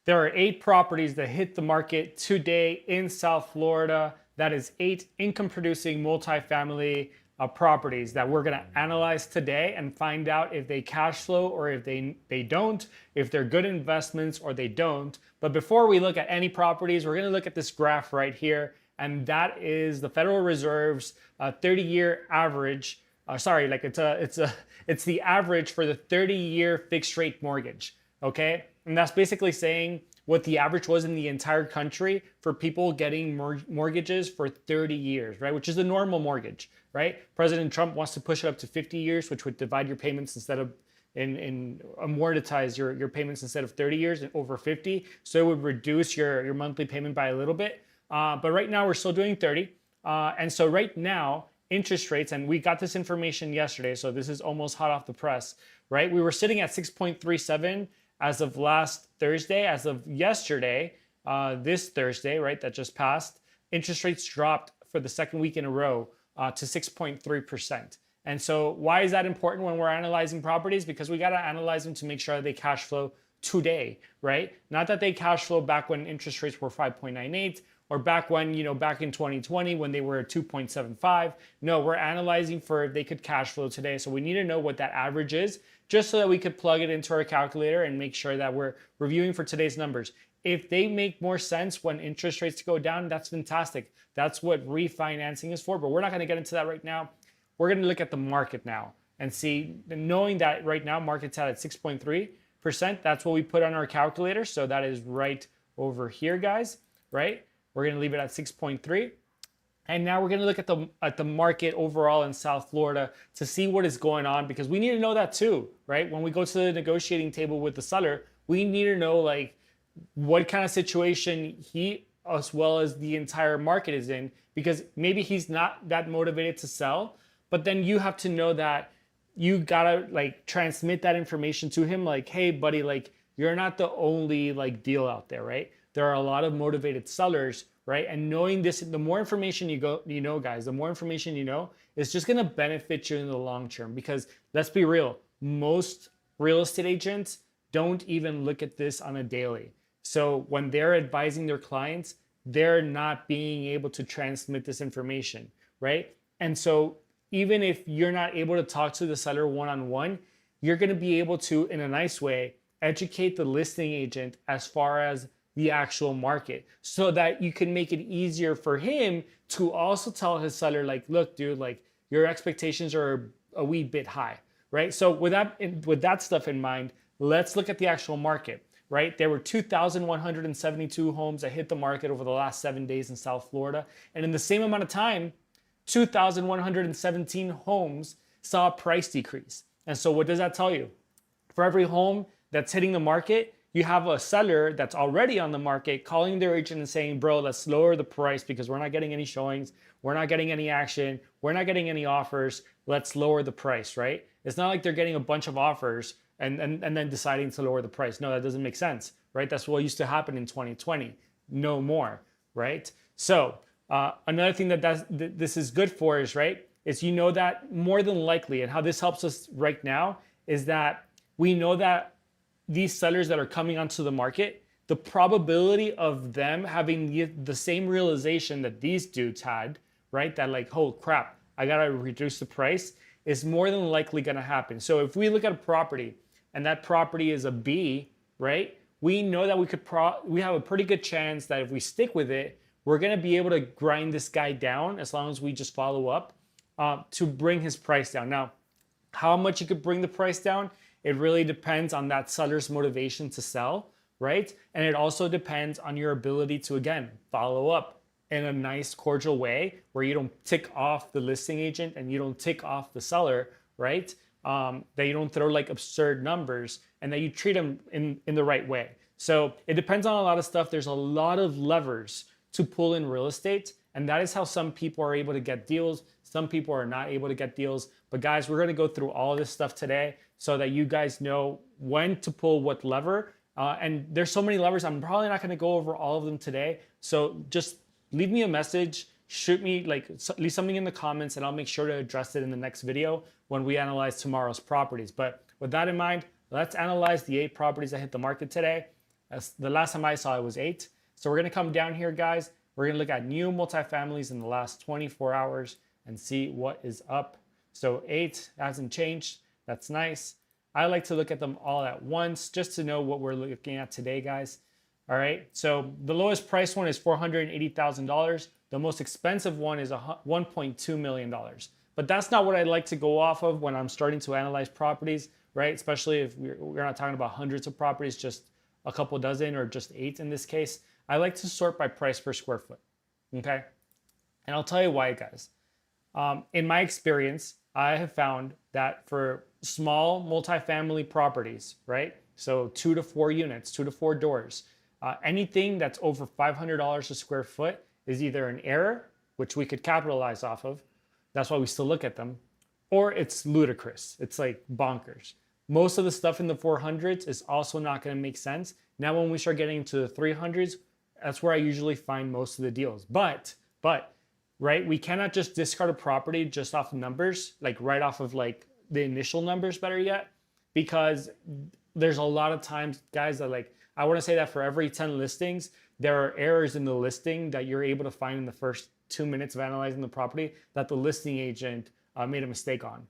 There are 8 properties that hit the market today in South Florida. That is 8 income producing multifamily properties that we're going to analyze today and find out if they cash flow or if they don't, if they're good investments or they don't. But before we look at any properties, we're going to look at this graph right here. And that is the Federal Reserve's 30-year average. It's the average for the 30-year fixed rate mortgage. Okay, and that's basically saying what the average was in the entire country for people getting mortgages for 30 years, right? Which is the normal mortgage, right? President Trump wants to push it up to 50 years, which would divide your payments instead of in amortize your payments instead of 30 years and over 50. So it would reduce your monthly payment by a little bit. But right now we're still doing 30. And so right now, interest rates, and we got this information yesterday, so this is almost hot off the press, right? We were sitting at 6.37 as of last Thursday. As of yesterday, this Thursday, right, that just passed, interest rates dropped for the second week in a row to 6.3%. And so why is that important when we're analyzing properties? Because we got to analyze them to make sure they cash flow today, right? Not that they cash flow back when interest rates were 5.98 or back when, back in 2020 when they were at 2.75. No, we're analyzing for if they could cash flow today. So we need to know what that average is just so that we could plug it into our calculator and make sure that we're reviewing for today's numbers. If they make more sense when interest rates go down, that's fantastic. That's what refinancing is for, but we're not going to get into that right now. We're going to look at the market now and see, knowing that right now market's at 6.3%, that's what we put on our calculator. So that is right over here, guys, right? We're going to leave it at 6.3. And now we're going to look at the market overall in South Florida to see what is going on, because we need to know that too, right? When we go to the negotiating table with the seller, we need to know like what kind of situation he as well as the entire market is in, because maybe he's not that motivated to sell, but then you have to know that you gotta like transmit that information to him, like, hey buddy, like you're not the only like deal out there, right? There are a lot of motivated sellers, right? And knowing this, the more information guys, the more information you know, is just gonna benefit you in the long term. Because let's be real, most real estate agents don't even look at this on a daily. So when they're advising their clients, they're not being able to transmit this information, right? And so even if you're not able to talk to the seller one-on-one, you're gonna be able to, in a nice way, educate the listing agent as far as the actual market, so that you can make it easier for him to also tell his seller, like, look, dude, like your expectations are a wee bit high, right? So with that stuff in mind, let's look at the actual market, right? There were 2,172 homes that hit the market over the last 7 days in South Florida. And in the same amount of time, 2,117 homes saw a price decrease. And so what does that tell you? For every home that's hitting the market, you have a seller that's already on the market calling their agent and saying, bro, let's lower the price because we're not getting any showings. We're not getting any action. We're not getting any offers. Let's lower the price, right? It's not like they're getting a bunch of offers and then deciding to lower the price. No, that doesn't make sense, right? That's what used to happen in 2020. No more, right? So another thing that this is good for is, right, is that more than likely, and how this helps us right now is that we know that these sellers that are coming onto the market, the probability of them having the same realization that these dudes had, right? That like, oh crap, I gotta reduce the price, is more than likely gonna happen. So if we look at a property and that property is a B, right? We know that we have a pretty good chance that if we stick with it, we're gonna be able to grind this guy down as long as we just follow up to bring his price down. Now, how much you could bring the price down, it really depends on that seller's motivation to sell, right? And it also depends on your ability to, again, follow up in a nice, cordial way where you don't tick off the listing agent and you don't tick off the seller, right? That you don't throw like absurd numbers and that you treat them in the right way. So it depends on a lot of stuff. There's a lot of levers to pull in real estate. And that is how some people are able to get deals. Some people are not able to get deals. But guys, we're gonna go through all of this stuff today so that you guys know when to pull what lever. And there's so many levers, I'm probably not gonna go over all of them today. So just leave me a message, shoot me, leave something in the comments and I'll make sure to address it in the next video when we analyze tomorrow's properties. But with that in mind, let's analyze the 8 properties that hit the market today. The last time I saw it was 8. So we're going to come down here, guys. We're going to look at new multifamilies in the last 24 hours and see what is up. So 8 hasn't changed. That's nice. I like to look at them all at once just to know what we're looking at today, guys. All right. So the lowest price one is $480,000. The most expensive one is $1.2 million. But that's not what I like to go off of when I'm starting to analyze properties, right? Especially if we're not talking about hundreds of properties, just a couple dozen or just 8 in this case. I like to sort by price per square foot, okay? And I'll tell you why, guys. In my experience, I have found that for small multifamily properties, right? So 2 to 4 units, 2 to 4 doors, anything that's over $500 a square foot is either an error, which we could capitalize off of. That's why we still look at them, or it's ludicrous. It's like bonkers. Most of the stuff in the 400s is also not going to make sense. Now, when we start getting into the 300s, that's where I usually find most of the deals. But, right, we cannot just discard a property just off numbers, like right off of like the initial numbers, better yet, because there's a lot of times, guys, that like, I want to say that for every 10 listings, there are errors in the listing that you're able to find in the first 2 minutes of analyzing the property that the listing agent made a mistake on.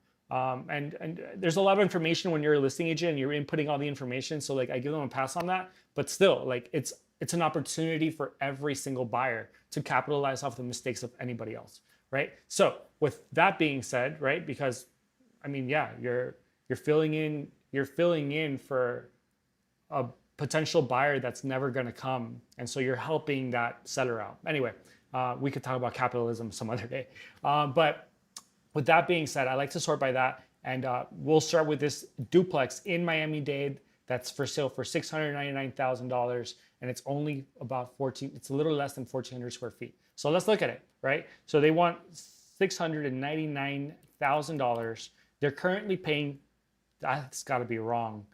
And there's a lot of information when you're a listing agent and you're inputting all the information. So like I give them a pass on that, but still like it's an opportunity for every single buyer to capitalize off the mistakes of anybody else, right? So with that being said, right, because I mean, yeah, you're filling in for a potential buyer that's never going to come, and so you're helping that seller out. Anyway, we could talk about capitalism some other day, but with that being said, I like to sort by that, and we'll start with this duplex in Miami-Dade that's for sale for $699,000, and it's only about it's a little less than 1,400 square feet. So let's look at it, right? So they want $699,000. They're currently paying, that's got to be wrong,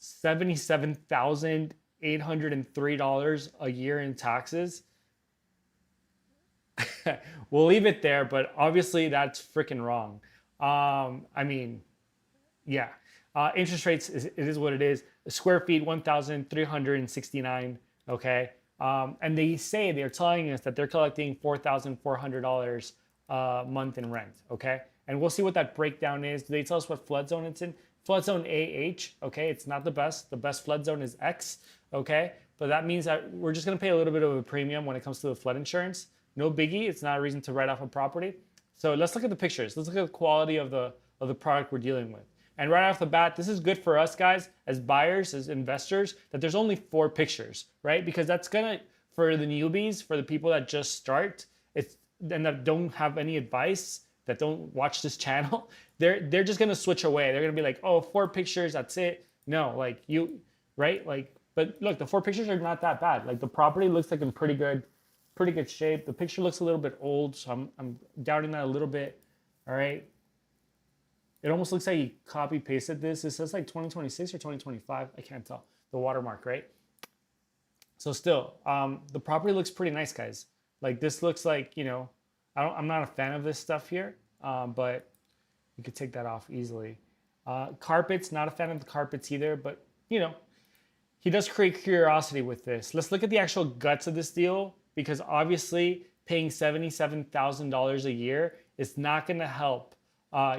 $77,803 a year in taxes. We'll leave it there, but obviously that's freaking wrong. I mean, yeah. Interest rates, it is what it is. Square feet, 1,369, okay? And they're telling us that they're collecting $4,400 a month in rent, okay? And we'll see what that breakdown is. Do they tell us what flood zone it's in? Flood zone AH, okay? It's not the best. The best flood zone is X, okay? But that means that we're just gonna pay a little bit of a premium when it comes to the flood insurance. No biggie, it's not a reason to write off a property. So let's look at the pictures. Let's look at the quality of the product we're dealing with. And right off the bat, this is good for us guys, as buyers, as investors, that there's only 4 pictures, right? Because that's gonna, for the newbies, for the people that just start, and that don't have any advice, that don't watch this channel, they're just gonna switch away. They're gonna be like, oh, 4 pictures, that's it. No, like right? Like, but look, the 4 pictures are not that bad. Like the property looks like in pretty good shape. The picture looks a little bit old, so I'm doubting that a little bit. All right. It almost looks like he copy pasted this. It says like 2026 or 2025. I can't tell. The watermark, right? So still, the property looks pretty nice, guys. Like this looks like, you know, I'm not a fan of this stuff here, but you could take that off easily. Carpets, not a fan of the carpets either, but you know, he does create curiosity with this. Let's look at the actual guts of this deal, because obviously paying $77,000 a year is not going to help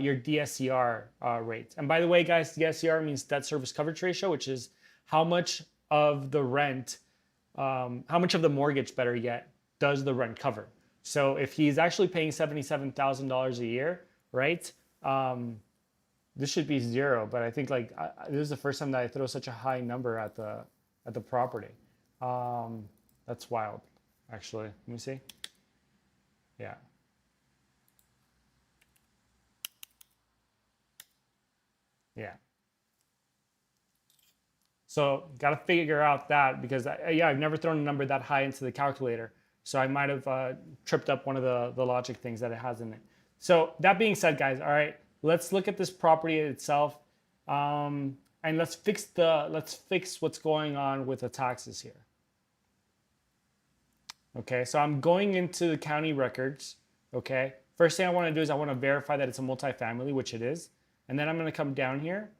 your DSCR rate. And by the way, guys, DSCR means debt service coverage ratio, which is how much of the rent, how much of the mortgage, better yet, does the rent cover. So if he's actually paying $77,000 a year, right? This should be 0, but I think like this is the first time that I throw such a high number at the property. That's wild, actually. Let me see. Yeah. Yeah. So got to figure out that, because I've never thrown a number that high into the calculator. So I might have tripped up one of the logic things that it has in it. So that being said, guys, all right, let's look at this property itself, and let's fix what's going on with the taxes here. Okay, so I'm going into the county records. Okay, first thing I want to do is I want to verify that it's a multifamily, which it is, and then I'm going to come down here,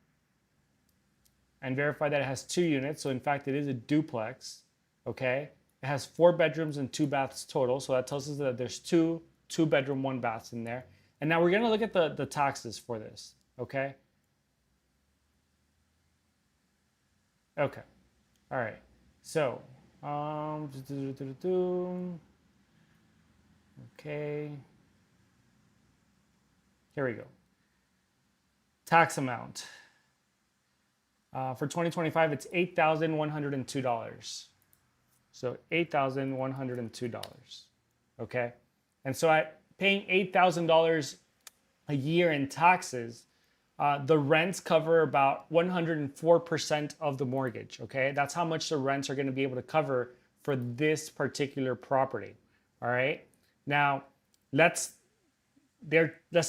and verify that it has 2 units. So in fact, it is a duplex, okay? It has 4 bedrooms and 2 baths total. So that tells us that there's two bedroom, 1 baths in there. And now we're gonna look at the taxes for this, okay? Okay, all right. So, okay. Here we go. Tax amount. For 2025, it's $8,102. So $8,102, okay? And so paying $8,000 a year in taxes, the rents cover about 104% of the mortgage, okay? That's how much the rents are gonna be able to cover for this particular property, all right? Now, let's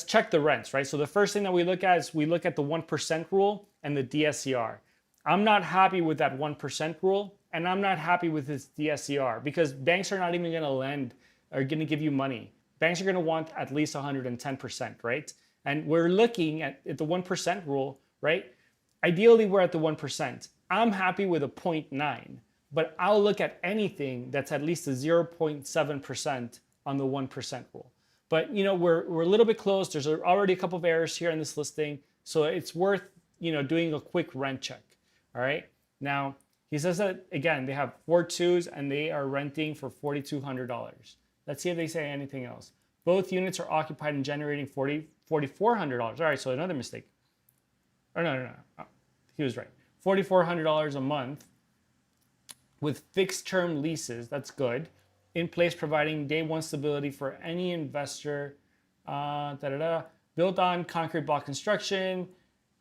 check the rents, right? So the first thing that we look at is we look at the 1% rule and the DSCR. I'm not happy with that 1% rule, and I'm not happy with this DSCR because banks are not even gonna lend or gonna give you money. Banks are gonna want at least 110%, right? And we're looking at the 1% rule, right? Ideally, we're at the 1%. I'm happy with a 0.9, but I'll look at anything that's at least a 0.7% on the 1% rule. But you know, we're a little bit close. There's already a couple of errors here in this listing, so it's worth doing a quick rent check. All right. Now he says that again they have 4 2s and they are renting for $4,200. Let's see if they say anything else. Both units are occupied and generating $4,400. All right, so another mistake. Oh no. Oh, he was right. $4,400 a month with fixed term leases. That's good. In place, providing day 1 stability for any investor. Built on concrete block construction.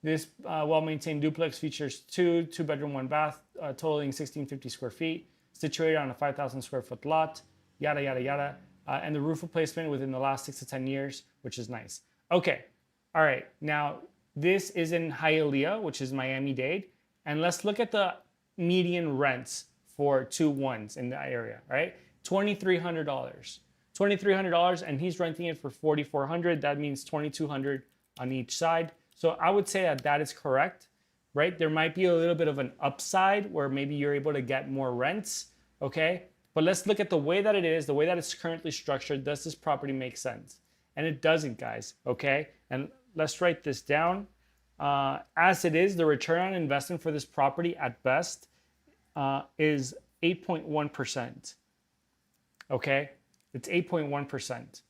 This well-maintained duplex features 2 bedroom, 1 bath, totaling 1,650 square feet, situated on a 5,000 square foot lot, yada, yada, yada. And the roof replacement within the last 6 to 10 years, which is nice. Okay, all right. Now, this is in Hialeah, which is Miami-Dade. And let's look at the median rents for 2 ones in that area, right? $2,300. $2,300, and he's renting it for $4,400. That means $2,200 on each side. So I would say that is correct, right? There might be a little bit of an upside where maybe you're able to get more rents, okay? But let's look at the way that it is, the way that it's currently structured. Does this property make sense? And it doesn't, guys, okay? And let's write this down. As it is, the return on investment for this property at best is 8.1%. Okay, it's 8.1%.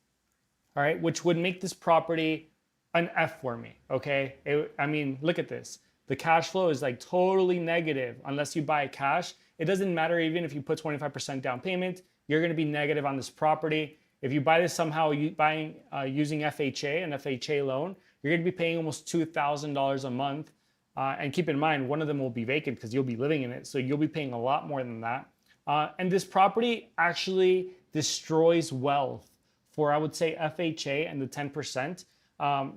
All right, which would make this property an F for me. Okay, I mean, look at this. The cash flow is like totally negative unless you buy cash. It doesn't matter even if you put 25% down payment, you're going to be negative on this property. If you buy this somehow using FHA, an FHA loan, you're going to be paying almost $2,000 a month. And keep in mind, one of them will be vacant because you'll be living in it. So you'll be paying a lot more than that. And this property actually destroys wealth for, I would say, FHA and the 10%,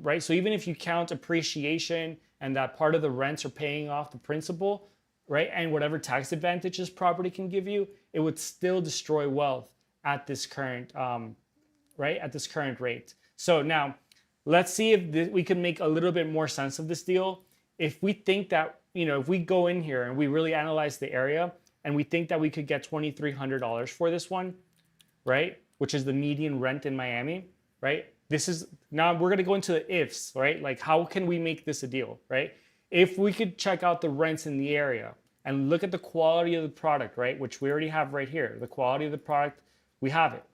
right? So even if you count appreciation and that part of the rents are paying off the principal, right? And whatever tax advantage this property can give you, it would still destroy wealth at this current, right? At this current rate. So now let's see if we can make a little bit more sense of this deal. If we think that, if we go in here and we really analyze the area, and we think that we could get $2,300 for this one, right? Which is the median rent in Miami, right? Now we're gonna go into the ifs, right? Like how can we make this a deal, right? If we could check out the rents in the area and look at the quality of the product, right? Which we already have right here. The quality of the product, we have it.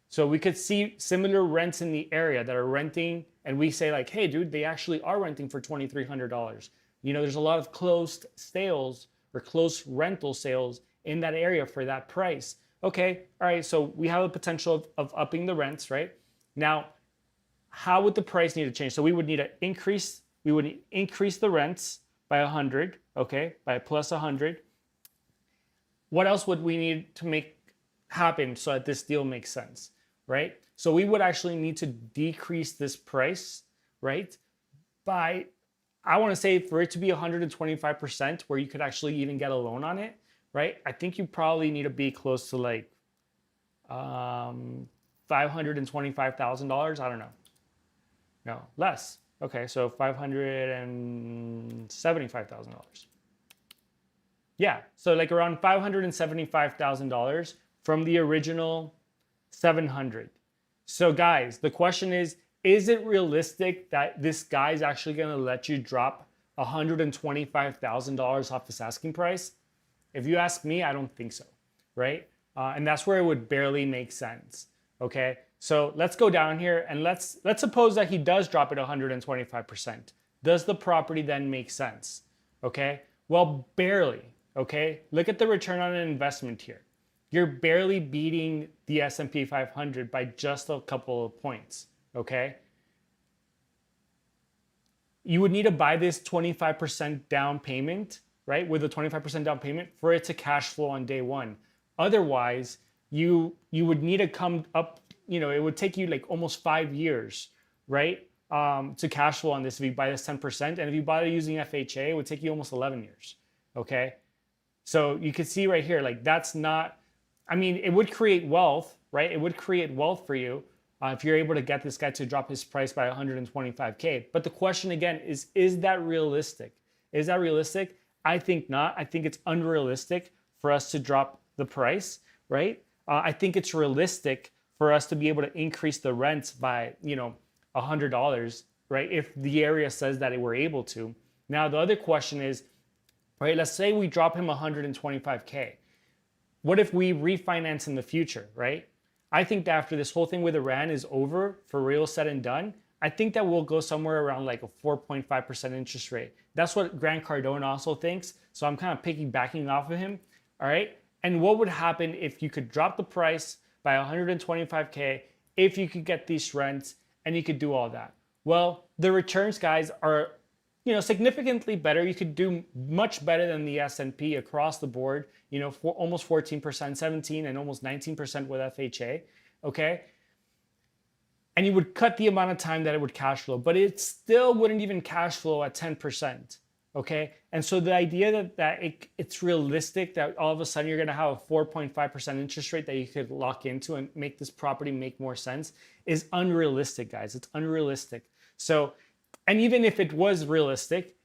So we could see similar rents in the area that are renting, and we say like, hey dude, they actually are renting for $2,300. There's a lot of closed sales or close rental sales in that area for that price. Okay, all right, so we have a potential of upping the rents, right? Now, how would the price need to change? So we would need to increase the rents by 100, okay, by plus 100. What else would we need to make happen so that this deal makes sense, right? So we would actually need to decrease this price, right, by, I want to say for it to be 125% where you could actually even get a loan on it, right? I think you probably need to be close to like $525,000. I don't know. No, less. Okay, so $575,000. Yeah, so like around $575,000 from the original 700. So guys, the question is it realistic that this guy's actually going to let you drop $125,000 off this asking price? If you ask me, I don't think so, right? And that's where it would barely make sense. Okay, so let's go down here and let's suppose that he does drop it 125%. Does the property then make sense? Okay, well, barely. Okay, look at the return on an investment here. You're barely beating the S&P 500 by just a couple of points. Okay, you would need to buy this 25% down payment, right? With a 25% down payment for it to cash flow on day one. Otherwise, you would need to come up, it would take you like almost 5 years, right? To cash flow on this if you buy this 10%. And if you buy it using FHA, it would take you almost 11 years, okay? So you can see right here, like that's not, it would create wealth, right? It would create wealth for you if you're able to get this guy to drop his price by 125K. But the question again is that realistic? Is that realistic? I think not. I think it's unrealistic for us to drop the price, right? I think it's realistic for us to be able to increase the rents by, $100, right? If the area says that we're able to. Now, the other question is, right, let's say we drop him 125K. What if we refinance in the future, right? I think that after this whole thing with Iran is over, for real said and done, I think that we'll go somewhere around like a 4.5% interest rate. That's what Grant Cardone also thinks. So I'm kind of piggybacking off of him, all right? And what would happen if you could drop the price by 125K, if you could get these rents and you could do all that? Well, the returns, guys, are significantly better. You could do much better than the S&P across the board, for almost 14%, 17, and almost 19% with FHA, okay? And you would cut the amount of time that it would cash flow, but it still wouldn't even cash flow at 10%, okay? And so the idea that it's realistic that all of a sudden you're gonna have a 4.5% interest rate that you could lock into and make this property make more sense is unrealistic, guys. It's unrealistic. So, and even if it was realistic,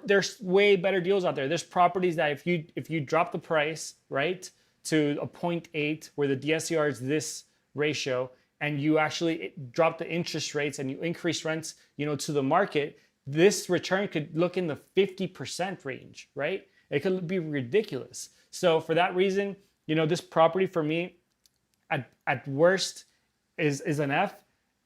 there's way better deals out there. There's properties that if you drop the price, right, to a 0.8 where the DSCR is this ratio, and you actually drop the interest rates and you increase rents, to the market, this return could look in the 50% range, right? It could be ridiculous. So for that reason, this property for me, at worst, is an F,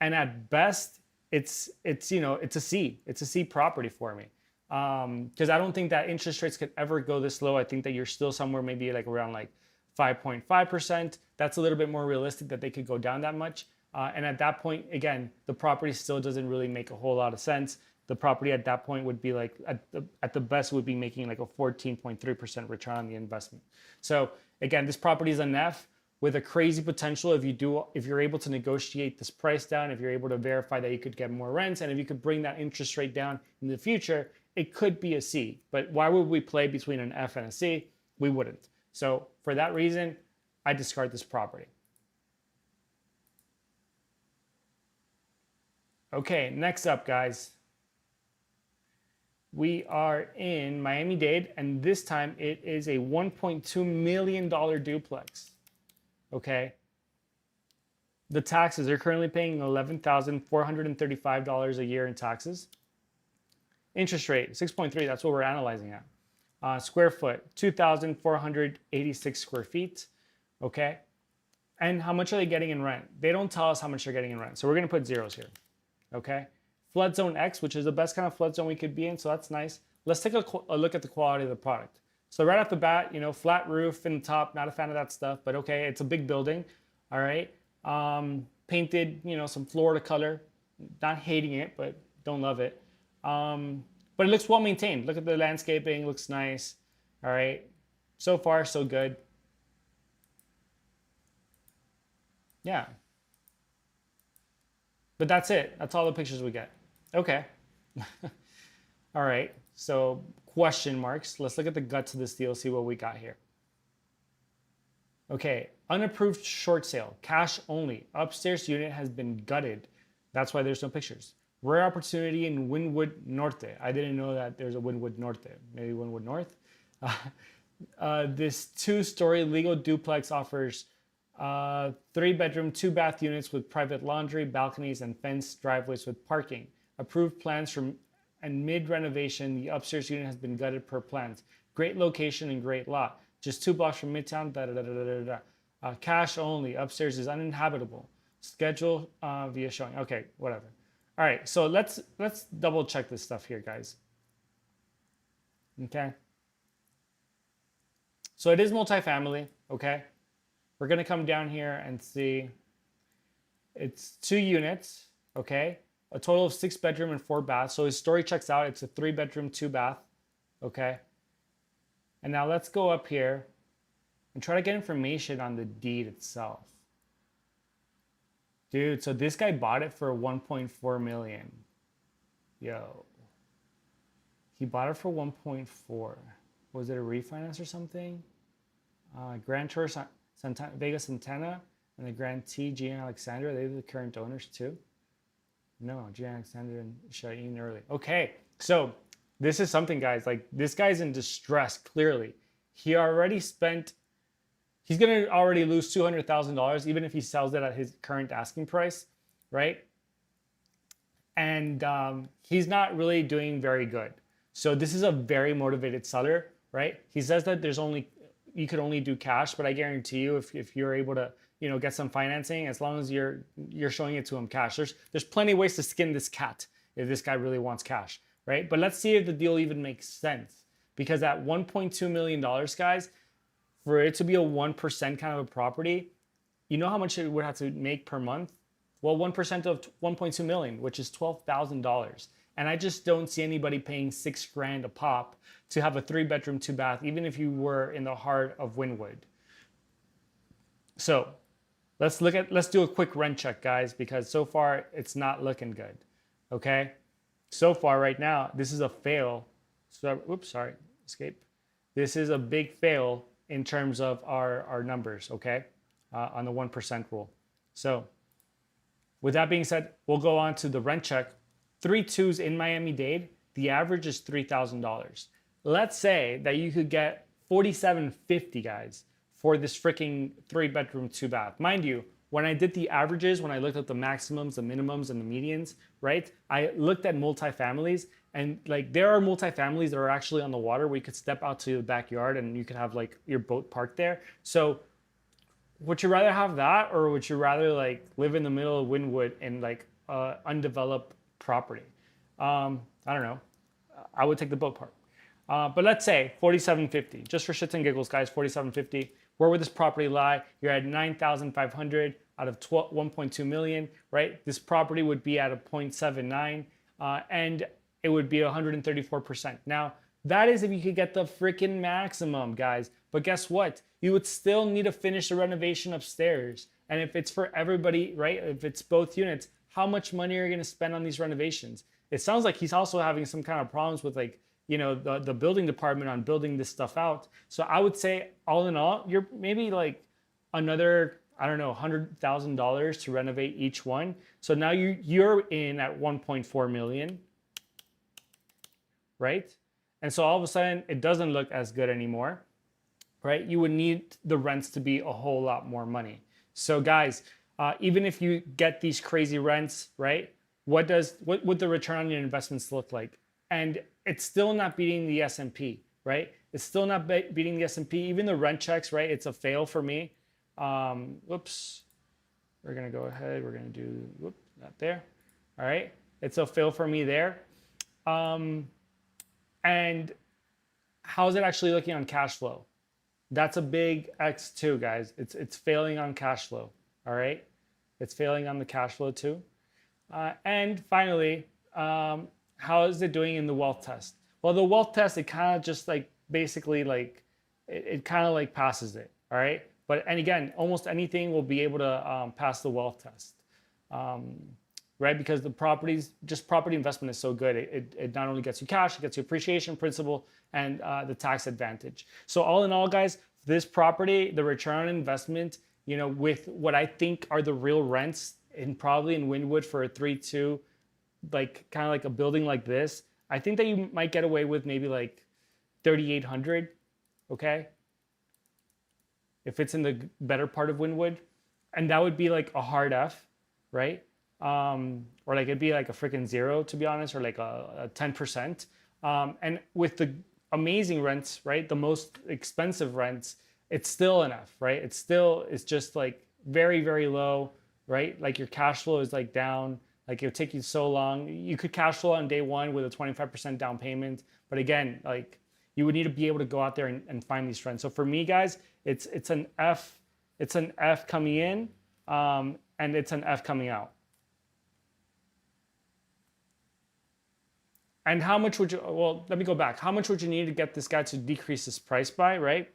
and at best, it's a C. It's a C property for me. Because I don't think that interest rates could ever go this low. I think that you're still somewhere maybe like around like 5.5%. That's a little bit more realistic that they could go down that much. And at that point, again, the property still doesn't really make a whole lot of sense. The property at that point would be like, at the best, would be making like a 14.3% return on the investment. So again, this property is an F with a crazy potential if you're able to negotiate this price down, if you're able to verify that you could get more rents, and if you could bring that interest rate down in the future, it could be a C. But why would we play between an F and a C? We wouldn't. So for that reason, I discard this property. Okay, next up, guys. We are in Miami-Dade, and this time it is a $1.2 million duplex. Okay. The taxes, they're currently paying $11,435 a year in taxes. Interest rate, 6.3, that's what we're analyzing at. Square foot, 2,486 square feet. Okay. And how much are they getting in rent? They don't tell us how much they're getting in rent. So we're going to put zeros here. Okay. Flood zone X, which is the best kind of flood zone we could be in. So that's nice. Let's take a look at the quality of the product. So right off the bat, flat roof in the top, not a fan of that stuff, but okay, it's a big building. All right. Painted, some Florida color. Not hating it, but don't love it. But it looks well maintained. Look at the landscaping, looks nice. All right. So far, so good. Yeah. But that's it. That's all the pictures we get. Okay. All right. So question marks. Let's look at the guts of this deal, see what we got here. Okay. Unapproved short sale. Cash only. Upstairs unit has been gutted. That's why there's no pictures. Rare opportunity in Wynwood Norte. I didn't know that there's a Wynwood Norte. Maybe Wynwood North. This 2-story legal duplex offers 3-bedroom, 2-bath units with private laundry, balconies, and fenced driveways with parking. Approved plans from and mid-renovation, the upstairs unit has been gutted per plans. Great location and great lot. Just 2 blocks from Midtown. Da, da, da, da, da, da. Cash only. Upstairs is uninhabitable. Schedule via showing. Okay, whatever. All right, so let's double check this stuff here, guys. Okay. So it is multifamily. Okay. We're gonna come down here and see. It's 2 units. Okay. A total of 6 bedroom and 4 baths. So his story checks out. It's a 3-bedroom, 2-bath. Okay. And now let's go up here and try to get information on the deed itself. Dude, so this guy bought it for 1.4 million. Yo. He bought it for 1.4. Was it a refinance or something? Grand Tour Vegas Santana and the Grand T, Gian Alexander, they're the current owners too. No, Gian Alexander and Shaheen early. Okay, so this is something, guys. Like, this guy's in distress, clearly. He already spent, he's going to already lose $200,000 even if he sells it at his current asking price, right? And he's not really doing very good. So this is a very motivated seller, right? He says that you could only do cash, but I guarantee you if you're able to, get some financing, as long as you're showing it to him cash, there's plenty of ways to skin this cat if this guy really wants cash, right? But let's see if the deal even makes sense, because at $1.2 million, guys, for it to be a 1% kind of a property, you know how much it would have to make per month? Well, 1% of 1.2 million, which is $12,000. And I just don't see anybody paying $6,000 a pop to have a 3-bedroom, 2-bath, even if you were in the heart of Wynwood. So let's do a quick rent check, guys, because so far it's not looking good. Okay. So far right now, this is a fail. So, oops, sorry, escape. This is a big fail in terms of our numbers. Okay. On the 1% rule. So with that being said, we'll go on to the rent check. 3 2s in Miami-Dade, the average is $3,000. Let's say that you could get $4,750, guys, for this freaking 3-bedroom, 2-bath. Mind you, when I did the averages, when I looked at the maximums, the minimums, and the medians, right? I looked at multifamilies, and like there are multifamilies that are actually on the water where you could step out to the backyard and you could have like your boat parked there. So would you rather have that, or would you rather like live in the middle of Wynwood in like undeveloped property? I don't know. I would take the boat park. But let's say $4,750, just for shits and giggles, guys. $4,750. Where would this property lie? You're at $9,500 out of 1.2 million, right? This property would be at a 0.79, and it would be 134%. Now, that is if you could get the freaking maximum, guys. But guess what? You would still need to finish the renovation upstairs. And if it's for everybody, right? If it's both units, how much money are you going to spend on these renovations? It sounds like he's also having some kind of problems with like, the building department on building this stuff out. So I would say all in all, you're maybe like another, I don't know, $100,000 to renovate each one. So now you're in at 1.4 million, right? And so all of a sudden it doesn't look as good anymore, right? You would need the rents to be a whole lot more money. So guys, even if you get these crazy rents, right? What would the return on your investments look like? And it's still not beating the S&P, right? It's still not beating the S&P. Even the rent checks, right? It's a fail for me. Whoops. We're going to go ahead. We're going to do, whoop, not there. All right. It's a fail for me there. And how's it actually looking on cash flow? That's a big X too, guys. It's failing on cash flow. All right. It's failing on the cash flow too. And finally, how is it doing in the wealth test? Well, the wealth test, it kind of just like basically like it kind of like passes it. All right. And again, almost anything will be able to pass the wealth test, right? Because the property investment is so good. It not only gets you cash, it gets you appreciation, principal, and the tax advantage. So all in all, guys, this property, the return on investment, with what I think are the real rents probably in Wynwood for a 3-2, like kind of like a building like this, I think that you might get away with maybe like 3,800, okay? If it's in the better part of Wynwood, and that would be like a hard F, right? Or like it'd be like a freaking 0, to be honest, or like a 10%. And with the amazing rents, right, the most expensive rents, it's still an F, right? It's just like very, very low, right? Like your cash flow is like down, like it'll take you so long. You could cash flow on day one with a 25% down payment. But again, like you would need to be able to go out there and find these trends. So for me, guys, it's an F, coming in, and it's an F coming out. And how much would you, well, let me go back. How much would you need to get this guy to decrease his price by, right?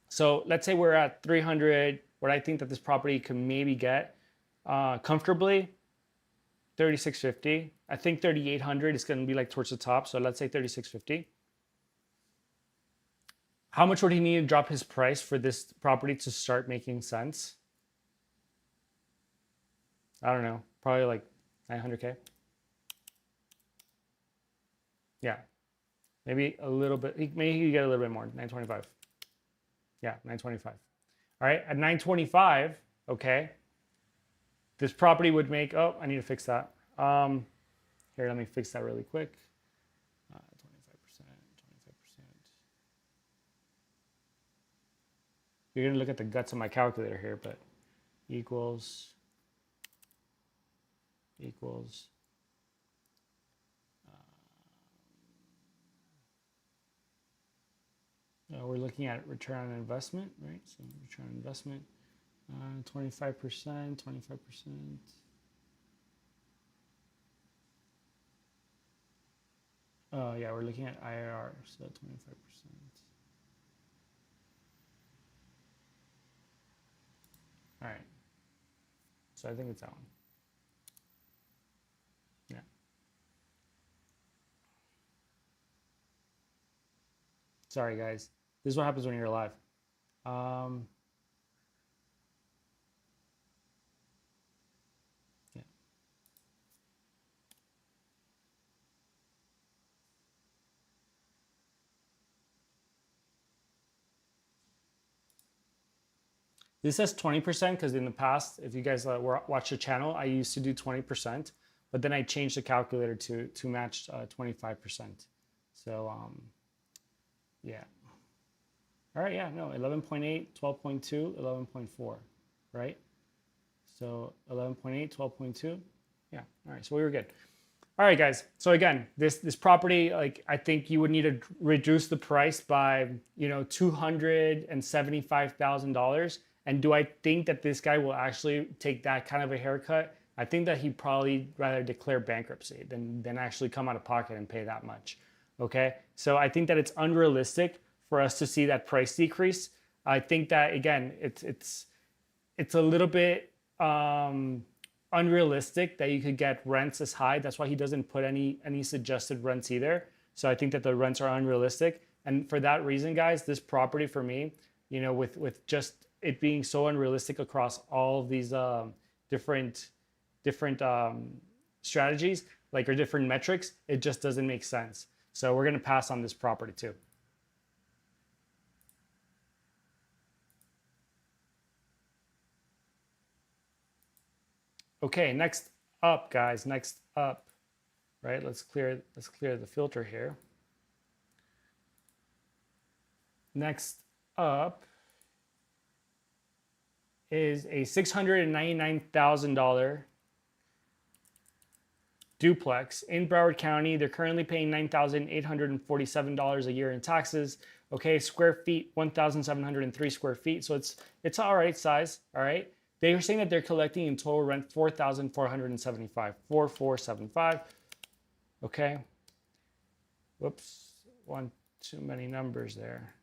So let's say we're at 300, what I think that this property can maybe get comfortably, 3650. I think 3800 is going to be like towards the top. So let's say 3650. How much would he need to drop his price for this property to start making sense? I don't know, probably like 900K. Yeah, maybe a little bit. Maybe you get a little bit more, 925. Yeah, 925. All right, at 925, okay, this property would make, oh, I need to fix that. Here, let me fix that really quick. 25%, 25%. You're gonna look at the guts of my calculator here, but equals. We're looking at return on investment, right? So return on investment, 25%, 25%. Oh yeah, we're looking at IRR, so 25%. All right. So I think it's that one. Yeah. Sorry, guys. This is what happens when you're live. Yeah. This says 20% because in the past, if you guys watch the channel, I used to do 20%, but then I changed the calculator to match 25%. So yeah. All right, yeah, no, 11.8, 12.2, 11.4, right? So 11.8, 12.2. Yeah, all right, so we were good. All right, guys. So again, this property, like I think you would need to reduce the price by, $275,000. And do I think that this guy will actually take that kind of a haircut? I think that he'd probably rather declare bankruptcy than actually come out of pocket and pay that much. Okay, so I think that it's unrealistic for us to see that price decrease. I think that again, it's a little bit unrealistic that you could get rents as high. That's why he doesn't put any suggested rents either. So I think that the rents are unrealistic, and for that reason, guys, this property for me, with just it being so unrealistic across all of these different strategies, or different metrics, it just doesn't make sense. So we're gonna pass on this property too. Okay, next up, guys. Next up, right? Let's clear the filter here. Next up is a $699,000 duplex in Broward County. They're currently paying $9,847 a year in taxes. Okay, square feet, 1,703 square feet. So it's all right size. All right. They are saying that they're collecting in total rent $4,475. 4,475. Okay. Whoops. One too many numbers there.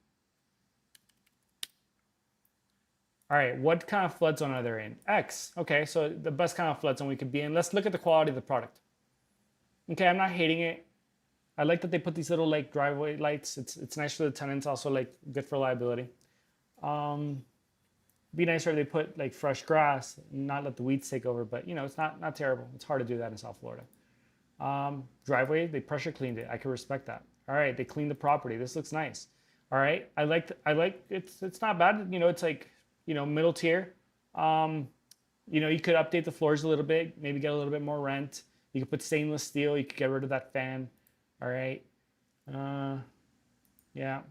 All right. What kind of flood zone are they in? X. Okay. So the best kind of flood zone we could be in. Let's look at the quality of the product. Okay. I'm not hating it. I like that they put these little driveway lights. It's nice for the tenants. Also good for liability. Be nicer if they put fresh grass and not let the weeds take over, but it's not terrible. It's hard to do that in South Florida. Driveway, they pressure cleaned it. I can respect that. All right, they cleaned the property. This looks nice. All right, I like it's not bad. It's like middle tier. Um, you could update the floors a little bit, maybe get a little bit more rent. You could put stainless steel. You could get rid of that fan. All right. Uh, yeah.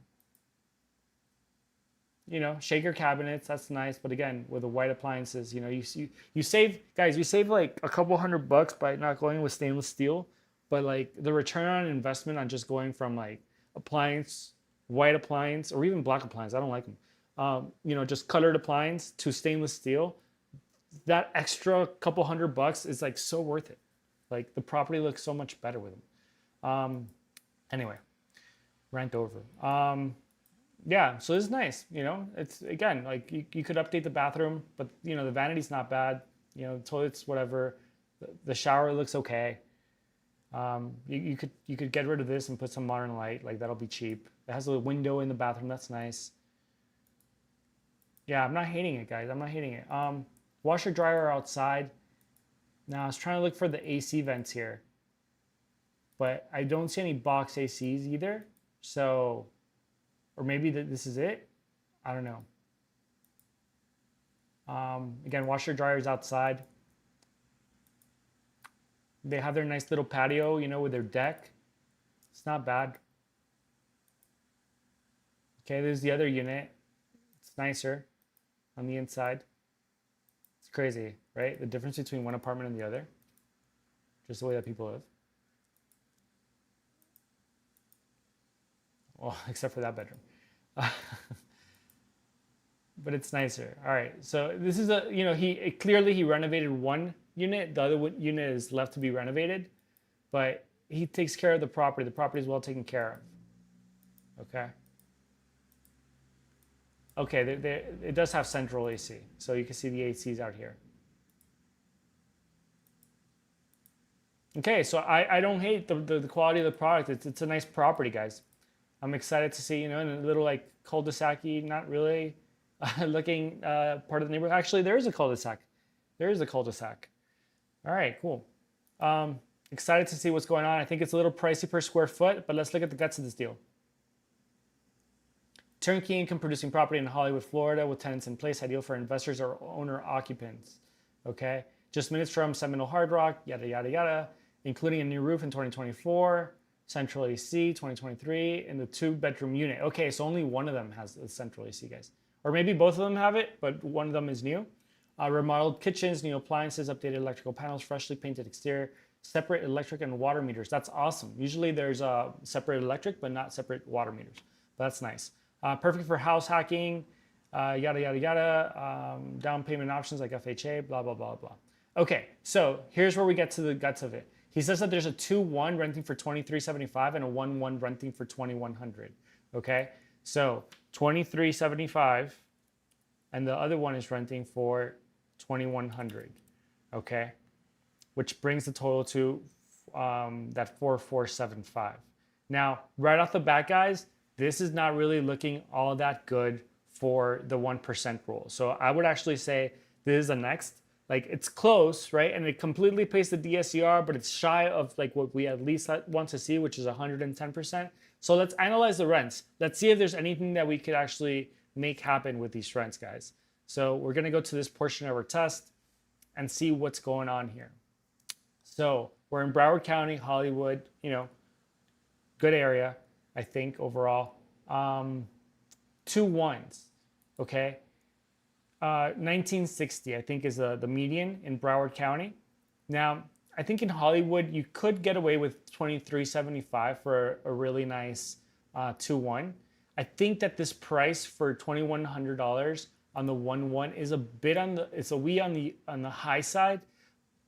Shaker cabinets, that's nice. But again, with the white appliances, you save, guys, you save like a couple $100 by not going with stainless steel. But like the return on investment on just going from like appliance, white appliance, or even black appliance, I don't like them. Just colored appliance to stainless steel, that extra couple $100 is like so worth it. Like the property looks so much better with them. Anyway, rant over. Yeah, so this is nice. It's again like you could update the bathroom, but the vanity's not bad. The toilets, whatever. The shower looks okay. You could get rid of this and put some modern light. Like that'll be cheap. It has a window in the bathroom. That's nice. Yeah, I'm not hating it, guys. I'm not hating it. Washer dryer outside. Now I was trying to look for the AC vents here, but I don't see any box ACs either. So, or maybe this is it. I don't know. Again, washer dryers outside. They have their nice little patio, with their deck. It's not bad. Okay, there's the other unit. It's nicer on the inside. It's crazy, right? The difference between one apartment and the other. Just the way that people live. Well, except for that bedroom. But it's nicer. All right, so this is clearly he renovated one unit. The other unit is left to be renovated, but he takes care of the property. The property is well taken care of. Okay. Okay, it does have central AC, so you can see the ACs out here. Okay, so I don't hate the quality of the product. It's a nice property, guys. I'm excited to see, in a little like cul-de-sac-y, not really looking part of the neighborhood. Actually, there is a cul-de-sac. There is a cul-de-sac. All right, cool. Excited to see what's going on. I think it's a little pricey per square foot, but let's look at the guts of this deal. Turnkey income producing property in Hollywood, Florida with tenants in place, ideal for investors or owner occupants. Okay, just minutes from Seminole Hard Rock, yada, yada, yada, including a new roof in 2024, central AC 2023, and the 2-bedroom unit. Okay, so only one of them has a central AC, guys. Or maybe both of them have it, but one of them is new. Remodeled kitchens, new appliances, updated electrical panels, freshly painted exterior, separate electric and water meters. That's awesome. Usually there's a separate electric, but not separate water meters. But that's nice. Perfect for house hacking, yada, yada, yada. Down payment options like FHA, blah, blah, blah, blah. Okay, so here's where we get to the guts of it. He says that there's a 2-1 renting for $2,375 and a 1-1 renting for $2,100. Okay, so $2,375 and the other one is renting for $2,100. Okay, which brings the total to that $4,475. Now, right off the bat, guys, this is not really looking all that good for the 1% rule. So I would actually say this is the next. Like it's close, right? And it completely pays the DSCR, but it's shy of like what we at least want to see, which is 110%. So let's analyze the rents. Let's see if there's anything that we could actually make happen with these rents, guys. So we're gonna go to this portion of our test and see what's going on here. So we're in Broward County, Hollywood, good area. I think overall, 2 1s, okay? 1960, I think, is the median in Broward County. Now, I think in Hollywood, you could get away with $2,375 for a really nice 2-1. I think that this price for $2,100 on the 1-1 is a bit on the high side.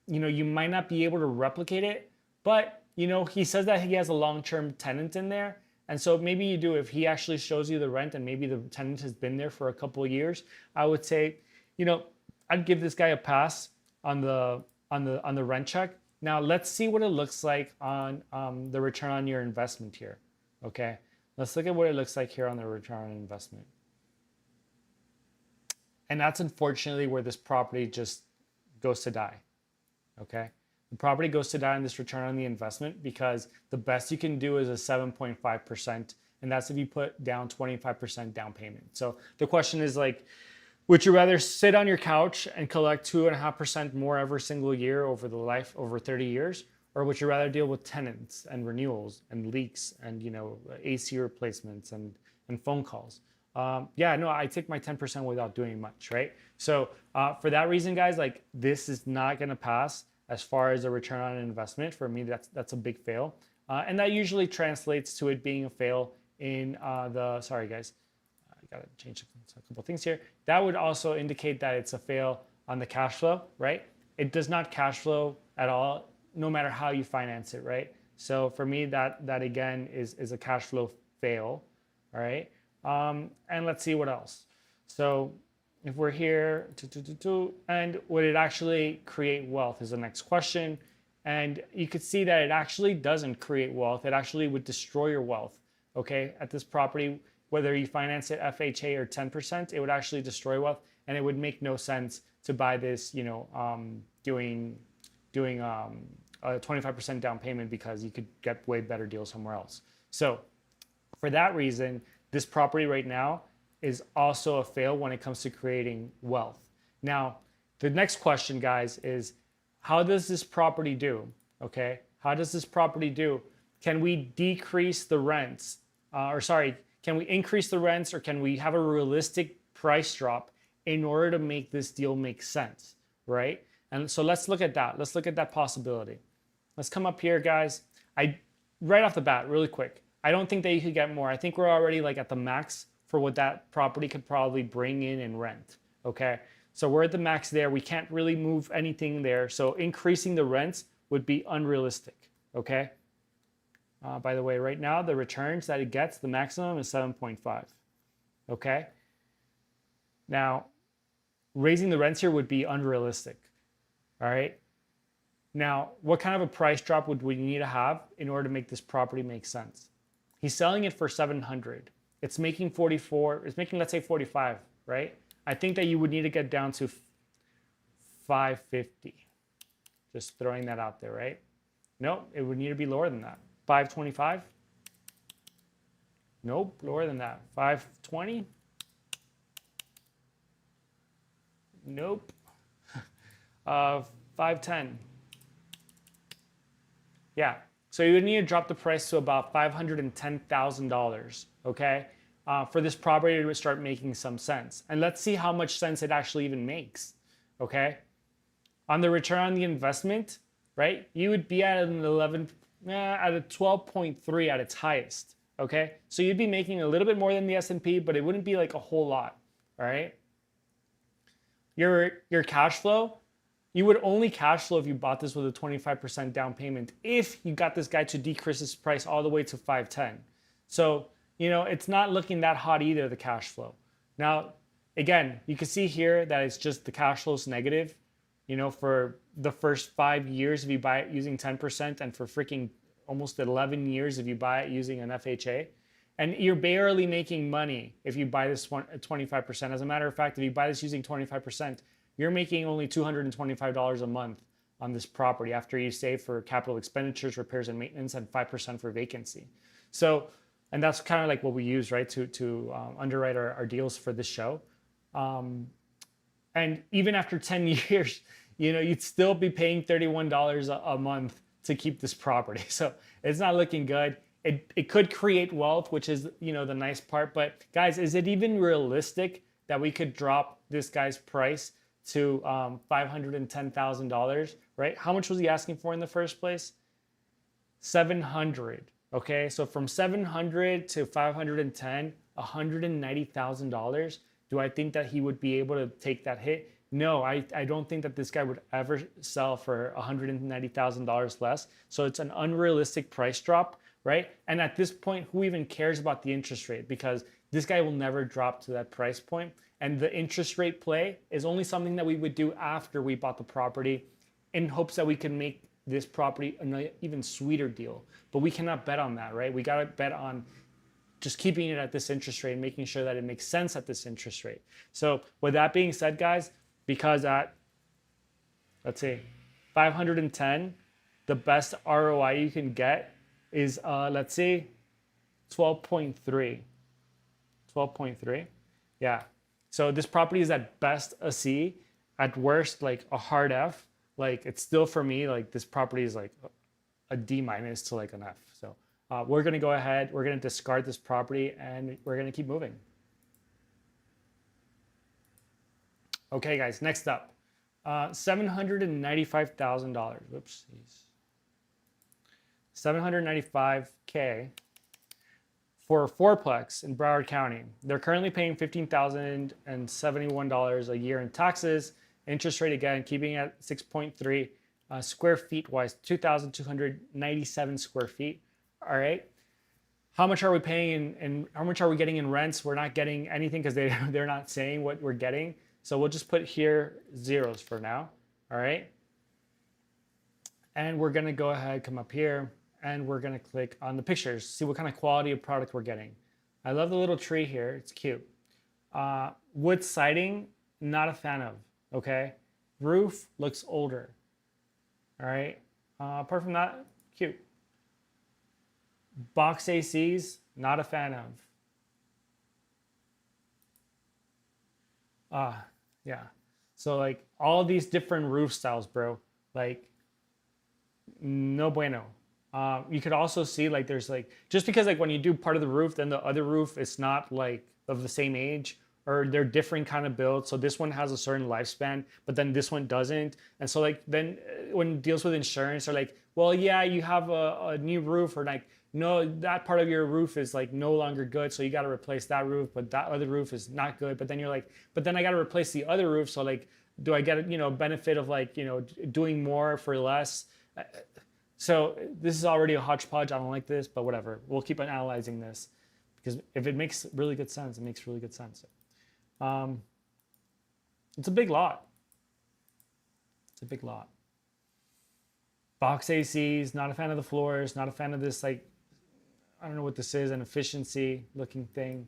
You might not be able to replicate it, but he says that he has a long-term tenant in there. And so maybe you do, if he actually shows you the rent and maybe the tenant has been there for a couple of years, I would say, I'd give this guy a pass on the rent check. Now let's see what it looks like on the return on your investment here. Okay, let's look at what it looks like here on the return on investment. And that's unfortunately where this property just goes to die. Okay. The property goes to die on this return on the investment because the best you can do is a 7.5% and that's if you put down 25% down payment. So the question is like, would you rather sit on your couch and collect 2.5% more every single year over 30 years? Or would you rather deal with tenants and renewals and leaks and, AC replacements and phone calls? Yeah, no, I take my 10% without doing much, right? So for that reason, guys, like this is not going to pass as far as a return on investment. For me, that's a big fail. And that usually translates to it being a fail in sorry guys, I gotta change a couple things here. That would also indicate that it's a fail on the cash flow, right? It does not cash flow at all, no matter how you finance it, right? So for me, that again is a cash flow fail, all right? And let's see what else. So if we're here, and would it actually create wealth is the next question. And you could see that it actually doesn't create wealth. It actually would destroy your wealth, okay? At this property, whether you finance it FHA or 10%, it would actually destroy wealth, and it would make no sense to buy this, doing a 25% down payment because you could get way better deals somewhere else. So for that reason, this property right now is also a fail when it comes to creating wealth. Now, the next question, guys, is how does this property do? Okay, how does this property do? Can we decrease the rents? Can we increase the rents, or can we have a realistic price drop in order to make this deal make sense, right? And so let's look at that. Let's look at that possibility. Let's come up here, guys. Right off the bat, really quick, I don't think that you could get more. I think we're already like at the max for what that property could probably bring in rent, okay? So we're at the max there. We can't really move anything there. So increasing the rents would be unrealistic, okay? By the way, right now, the returns that it gets, the maximum is 7.5, okay? Now, raising the rents here would be unrealistic, all right? Now, what kind of a price drop would we need to have in order to make this property make sense? He's selling it for 700. It's making 44, it's making, let's say 45, right? I think that you would need to get down to 550. Just throwing that out there, right? No, it would need to be lower than that. 525? Nope, lower than that. 520? Nope. 510. Yeah, so you would need to drop the price to about $510,000, okay? For this property to start making some sense. And let's see how much sense it actually even makes, okay? On the return on the investment, right? You would be at an 12.3 at its highest, okay? So you'd be making a little bit more than the S&P, but it wouldn't be like a whole lot, all right? Your cash flow, you would only cash flow if you bought this with a 25% down payment if you got this guy to decrease his price all the way to 510. So, it's not looking that hot either, the cash flow. Now, again, you can see here that it's just the cash flow is negative, for the first 5 years if you buy it using 10%, and for freaking almost 11 years if you buy it using an FHA. And you're barely making money if you buy this one at 25%. As a matter of fact, if you buy this using 25%, you're making only $225 a month on this property after you save for capital expenditures, repairs and maintenance, and 5% for vacancy. So, and that's kind of like what we use, right, to underwrite our deals for this show. And even after 10 years, you'd still be paying $31 a month to keep this property. So it's not looking good. It could create wealth, which is, the nice part. But guys, is it even realistic that we could drop this guy's price to $510,000, right? How much was he asking for in the first place? 700. Okay, so from 700 to 510, $190,000. Do I think that he would be able to take that hit? No, I don't think that this guy would ever sell for $190,000 less. So it's an unrealistic price drop, right? And at this point, who even cares about the interest rate? Because this guy will never drop to that price point. And the interest rate play is only something that we would do after we bought the property in hopes that we can make this property an even sweeter deal. But we cannot bet on that, right? We got to bet on just keeping it at this interest rate and making sure that it makes sense at this interest rate. So with that being said, guys, because at, let's say, 510, the best ROI you can get is, let's say, 12.3. 12.3. Yeah. So this property is at best a C, at worst like a hard F. Like it's still for me, like this property is like a D minus to like an F. So we're gonna go ahead, we're gonna discard this property and we're gonna keep moving. Okay guys, next up, $795,000. Whoops. $795K for a fourplex in Broward County. They're currently paying $15,071 a year in taxes. Interest rate again, keeping it at 6.3 square feet wise, 2,297 square feet. All right. How much are we paying and how much are we getting in rents? We're not getting anything because they're not saying what we're getting. So we'll just put here zeros for now. All right. And we're going to go ahead, come up here, and we're going to click on the pictures, see what kind of quality of product we're getting. I love the little tree here. It's cute. Wood siding, not a fan of. Okay. Roof looks older. All right. Apart from that, cute. Box ACs, not a fan of. Yeah. So like all these different roof styles, bro, like no bueno. You could also see like there's like, just because like when you do part of the roof, then the other roof is not like of the same age, or they're different kind of builds. So this one has a certain lifespan, but then this one doesn't. And so like then when it deals with insurance, they're like, well, yeah, you have a new roof, or like, no, that part of your roof is like no longer good, so you got to replace that roof, but that other roof is not good. But then you're like, but then I got to replace the other roof, so like, do I get, benefit of like, doing more for less? So this is already a hodgepodge. I don't like this, but whatever. We'll keep on analyzing this, because if it makes really good sense, it makes really good sense. It's a big lot. It's a big lot. Box ACs, not a fan of the floors, not a fan of this, like, I don't know what this is, an efficiency looking thing.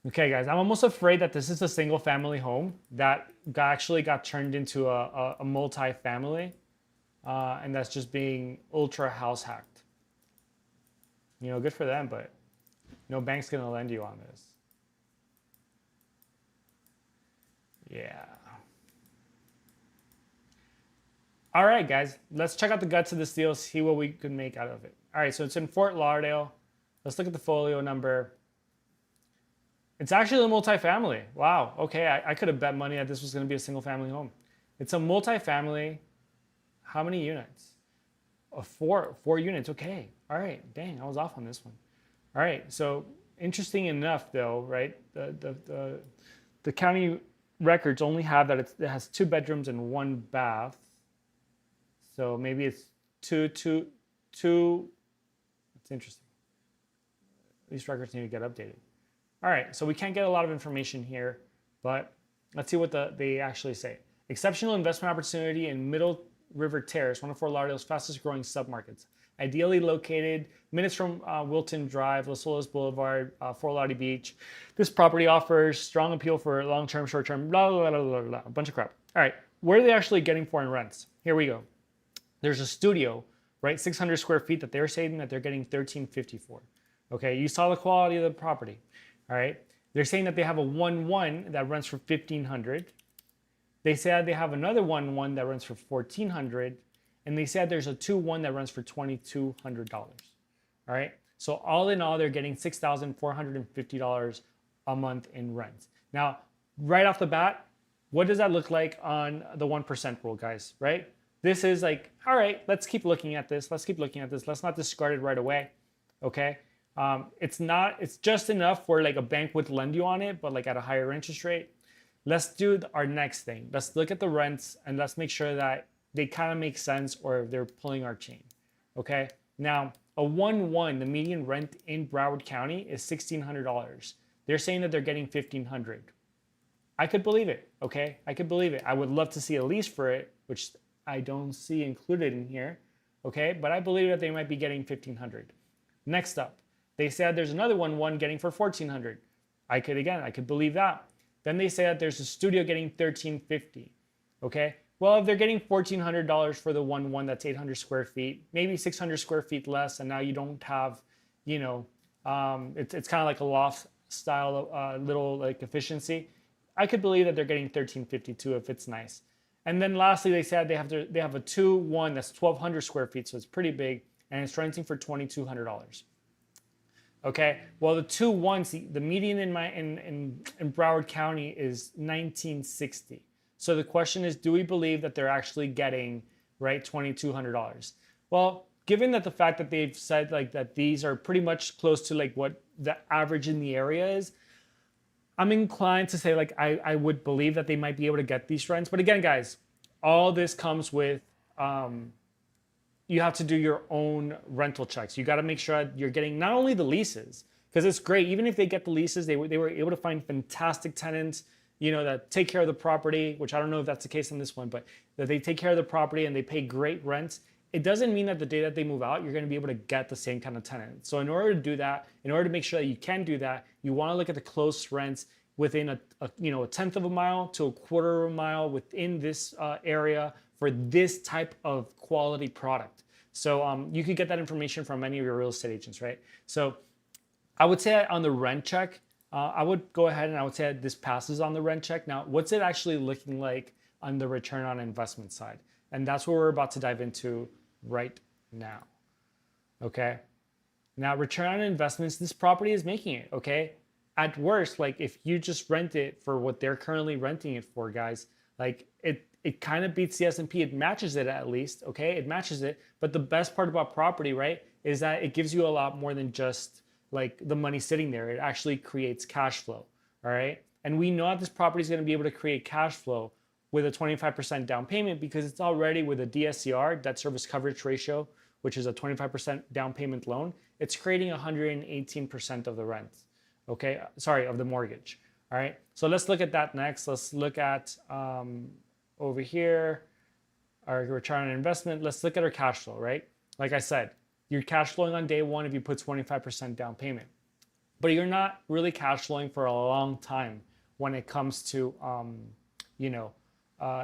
Okay, guys, I'm almost afraid that this is a single family home that actually got turned into a multi-family, and that's just being ultra house hacked. Good for them, but no bank's gonna lend you on this. Yeah. All right, guys, let's check out the guts of this deal, see what we could make out of it. All right, so it's in Fort Lauderdale. Let's look at the folio number. It's actually a multifamily. Wow, okay, I could have bet money that this was gonna be a single family home. It's a multifamily. How many units? Four units, okay. All right, dang, I was off on this one. All right, so interesting enough though, right? The county records only have that it has 2 bedrooms and 1 bath. So maybe it's two. It's interesting. These records need to get updated. All right, so we can't get a lot of information here, but let's see what they actually say. Exceptional investment opportunity in Middle River Terrace, one of Fort Lauderdale's fastest growing submarkets. Ideally located minutes from Wilton Drive, Las Olas Boulevard, Fort Lauderdale Beach. This property offers strong appeal for long-term, short-term, blah, blah, blah, blah, blah, a bunch of crap. All right, what are they actually getting for in rents? Here we go. There's a studio, right, 600 square feet that they're saying that they're getting $1,350 for. Okay, you saw the quality of the property. All right, they're saying that they have a 1-1 that rents for $1,500. They said they have another 1-1 that rents for $1,400, and they said there's a 2-1 that rents for $2,200. All right, so all in all, they're getting $6,450 a month in rent. Now, right off the bat, what does that look like on the 1% rule, guys? Right? This is like, all right, let's keep looking at this. Let's keep looking at this. Let's not discard it right away. Okay. It's just enough where like a bank would lend you on it, but like at a higher interest rate. Let's do our next thing. Let's look at the rents and let's make sure that they kind of make sense or they're pulling our chain. Okay. Now a 1-1, the median rent in Broward County is $1,600. They're saying that they're getting $1,500. I could believe it. Okay. I could believe it. I would love to see a lease for it, which I don't see included in here, okay? But I believe that they might be getting $1,500. Next up, they said there's another 1-1 getting for $1,400. I could believe that. Then they say that there's a studio getting $1,350, okay? Well, if they're getting $1,400 for the 1-1, that's 800 square feet, maybe 600 square feet less, and now you don't have, you know, it's kind of like a loft style, little like efficiency. I could believe that they're getting 1352 if it's nice. And then lastly, they said they have a 2-1 that's 1,200 square feet, so it's pretty big, and it's renting for $2,200. Okay, well the 2-1, the median in Broward County is 1960. So the question is, do we believe that they're actually getting right $2,200? Well, given that the fact that they've said like that these are pretty much close to like what the average in the area is, I'm inclined to say like I would believe that they might be able to get these rents. But again, guys, all this comes with you have to do your own rental checks. You got to make sure you're getting not only the leases, because it's great. Even if they get the leases, they were able to find fantastic tenants, you know, that take care of the property, which I don't know if that's the case on this one, but that they take care of the property and they pay great rents. It doesn't mean that the day that they move out, you're going to be able to get the same kind of tenant. So in order to do that, in order to make sure that you can do that, you want to look at the close rents within a tenth of a mile to a quarter of a mile within this area for this type of quality product. So you can get that information from any of your real estate agents, right? So I would say on the rent check, I would go ahead and I would say this passes on the rent check. Now, what's it actually looking like on the return on investment side? And that's what we're about to dive into right now. Okay. Now, return on investments, this property is making it. Okay. At worst, like if you just rent it for what they're currently renting it for, guys, like it kind of beats the S&P. It matches it at least. Okay. It matches it. But the best part about property, right, is that it gives you a lot more than just like the money sitting there. It actually creates cash flow. All right. And we know that this property is going to be able to create cash flow with a 25% down payment because it's already with a DSCR, debt service coverage ratio, which is a 25% down payment loan. It's creating 118% of the rent, okay? Sorry, of the mortgage, all right? So let's look at that next. Let's look at over here, our return on investment. Let's look at our cash flow, right? Like I said, you're cash flowing on day one if you put 25% down payment, but you're not really cash flowing for a long time when it comes to, you know,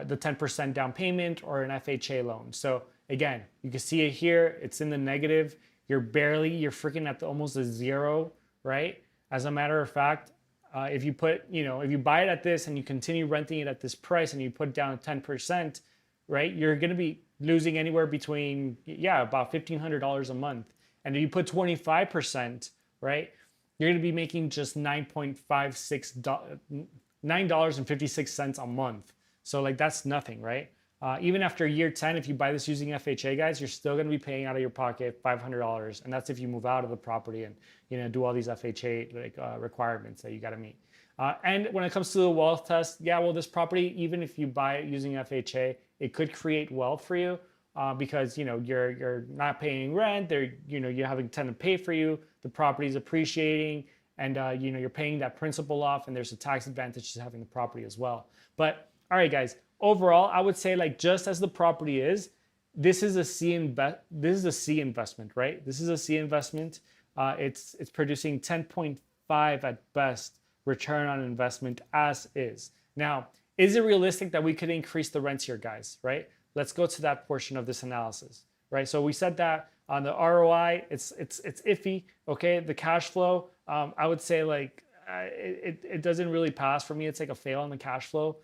the 10% down payment or an FHA loan. So again, you can see it here. It's in the negative. You're freaking at almost a zero, right? As a matter of fact, if you buy it at this and you continue renting it at this price and you put down 10%, right? You're going to be losing anywhere between, about $1,500 a month. And if you put 25%, right? You're going to be making just $9.56 a month. So like that's nothing, right? Even after year 10, if you buy this using FHA, guys, you're still going to be paying out of your pocket $500, and that's if you move out of the property and do all these FHA requirements that you got to meet. And when it comes to the wealth test, this property, even if you buy it using FHA, it could create wealth for you because you're not paying rent. You're having a tenant pay for you. The property is appreciating, and you're paying that principal off, and there's a tax advantage to having the property as well. But all right, guys, overall, I would say like just as the property is, this is a C investment, right? This is a C investment. It's producing 10.5 at best return on investment as is. Now, is it realistic that we could increase the rents here, guys, right? Let's go to that portion of this analysis, right? So we said that on the ROI, it's iffy, okay? The cash flow, I would say like it doesn't really pass for me. It's like a fail on the cash flow.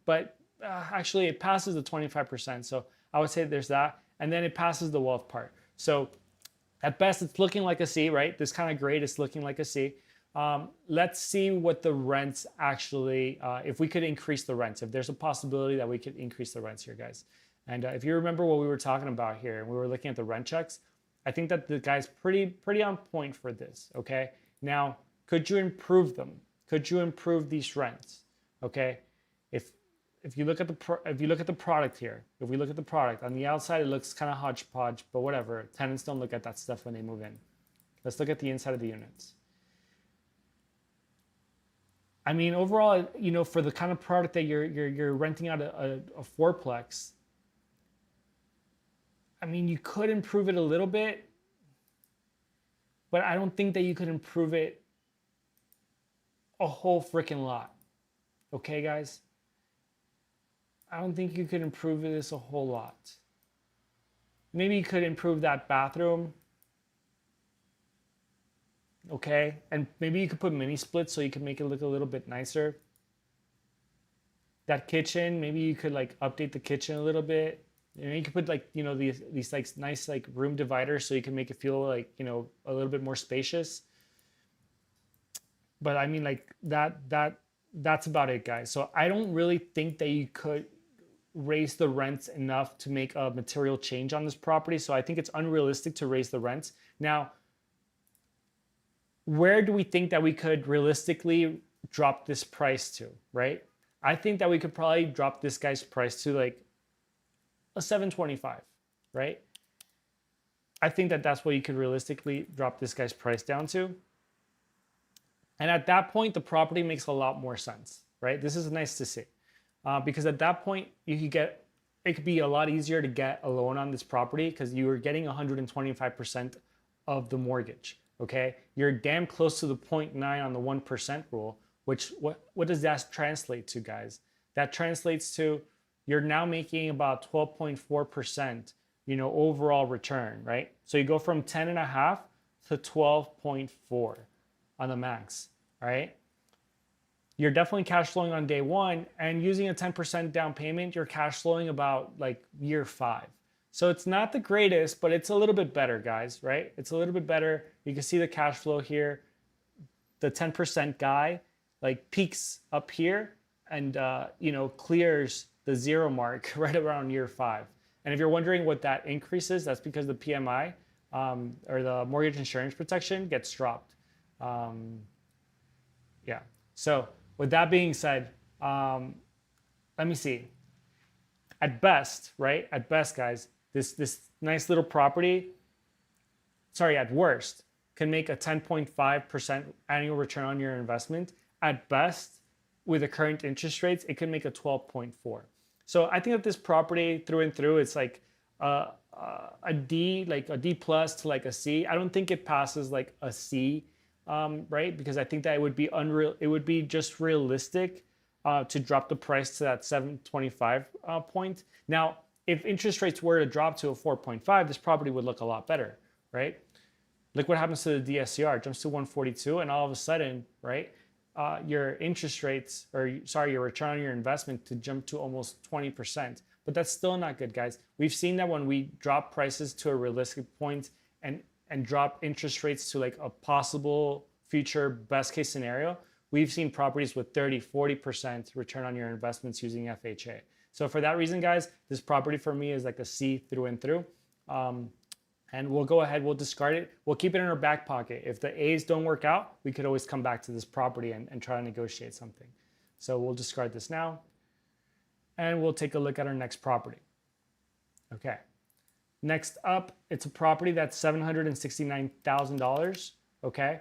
But actually it passes the 25%. So I would say there's that. And then it passes the wealth part. So at best, it's looking like a C, right? This kind of grade is looking like a C. Let's see what the rents actually, if we could increase the rents, if there's a possibility that we could increase the rents here, guys. And if you remember what we were talking about here, and we were looking at the rent checks, I think that the guy's pretty on point for this, okay? Now, could you improve them? Could you improve these rents, okay? If you look at the product here, if we look at the product on the outside, it looks kind of hodgepodge, but whatever. Tenants don't look at that stuff when they move in. Let's look at the inside of the units. I mean, overall, for the kind of product that you're renting out a fourplex, I mean, you could improve it a little bit, but I don't think that you could improve it a whole freaking lot. Okay, guys? I don't think you could improve this a whole lot. Maybe you could improve that bathroom. Okay, and maybe you could put mini splits so you can make it look a little bit nicer. That kitchen, maybe you could like update the kitchen a little bit. You know, you could put like, you know, these like nice like room dividers so you can make it feel like, you know, a little bit more spacious. But I mean, like that's about it, guys. So I don't really think that you could raise the rents enough to make a material change on this property. So I think it's unrealistic to raise the rents. Now, where do we think that we could realistically drop this price to, right? I think that we could probably drop this guy's price to like a 725, right? I think that that's what you could realistically drop this guy's price down to. And at that point, the property makes a lot more sense, right? This is nice to see. Because at that point, you could get, it could be a lot easier to get a loan on this property because you are getting 125% of the mortgage, okay? You're damn close to the 0.9 on the 1% rule, which what does that translate to, guys? That translates to you're now making about 12.4%, you know, overall return, right? So you go from 10.5 to 12.4 on the max, all right? You're definitely cash flowing on day one, and using a 10% down payment, you're cash flowing about like year 5. So it's not the greatest, but it's a little bit better, guys, right? It's a little bit better. You can see the cash flow here. The 10% guy like peaks up here and you know, clears the 0 mark right around year 5. And if you're wondering what that increases, that's because the PMI or the mortgage insurance protection gets dropped. Yeah. So with that being said, let me see. At best, right? At best, guys, this nice little property, sorry, at worst, can make a 10.5% annual return on your investment. At best, with the current interest rates, it can make a 12.4. So I think that this property through and through, it's like a D, like a D plus to like a C. I don't think it passes like a C, right? Because I think that it would be unreal. It would be just realistic to drop the price to that 725 point. Now, if interest rates were to drop to a 4.5, this property would look a lot better, right? Look what happens to the DSCR. It jumps to 142, and all of a sudden, right, your interest rates, or sorry, your return on your investment to jump to almost 20%. But that's still not good, guys. We've seen that when we drop prices to a realistic point and drop interest rates to like a possible future best case scenario, we've seen properties with 30-40% return on your investments using FHA. So for that reason, guys, this property for me is like a C through and through. And we'll go ahead, we'll discard it. We'll keep it in our back pocket. If the A's don't work out, we could always come back to this property and try to negotiate something. So we'll discard this now. And we'll take a look at our next property. Okay. Next up, it's a property that's $769,000. Okay.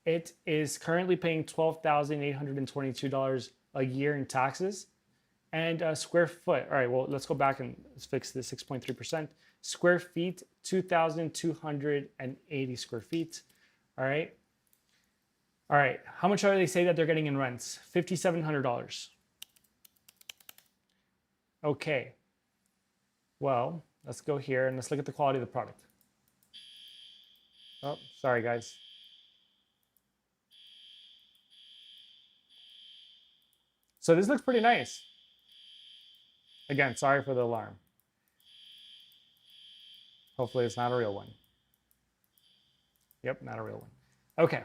It is currently paying $12,822 a year in taxes. And square foot, all right, well, let's go back and let's fix the 6.3%. Square feet, 2,280 square feet. All right. All right. How much are they say that they're getting in rents? $5,700. Okay. Well, let's go here and let's look at the quality of the product. Oh, sorry, guys. So this looks pretty nice. Again, sorry for the alarm. Hopefully it's not a real one. Yep, not a real one. Okay.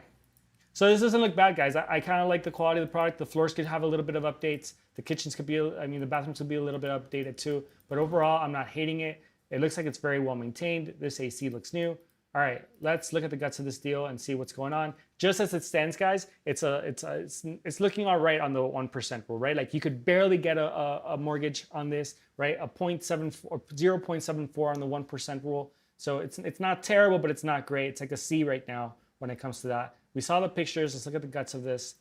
So this doesn't look bad, guys. I kind of like the quality of the product. The floors could have a little bit of updates. The kitchens could be, I mean, the bathrooms could be a little bit updated too. But overall, I'm not hating it. It looks like it's very well maintained. This AC looks new. All right, let's look at the guts of this deal and see what's going on. Just as it stands, guys, it's looking all right on the 1% rule, right? Like you could barely get a mortgage on this, right? A 0.74 on the 1% rule. So it's not terrible, but it's not great. It's like a C right now when it comes to that. We saw the pictures. Let's look at the guts of this.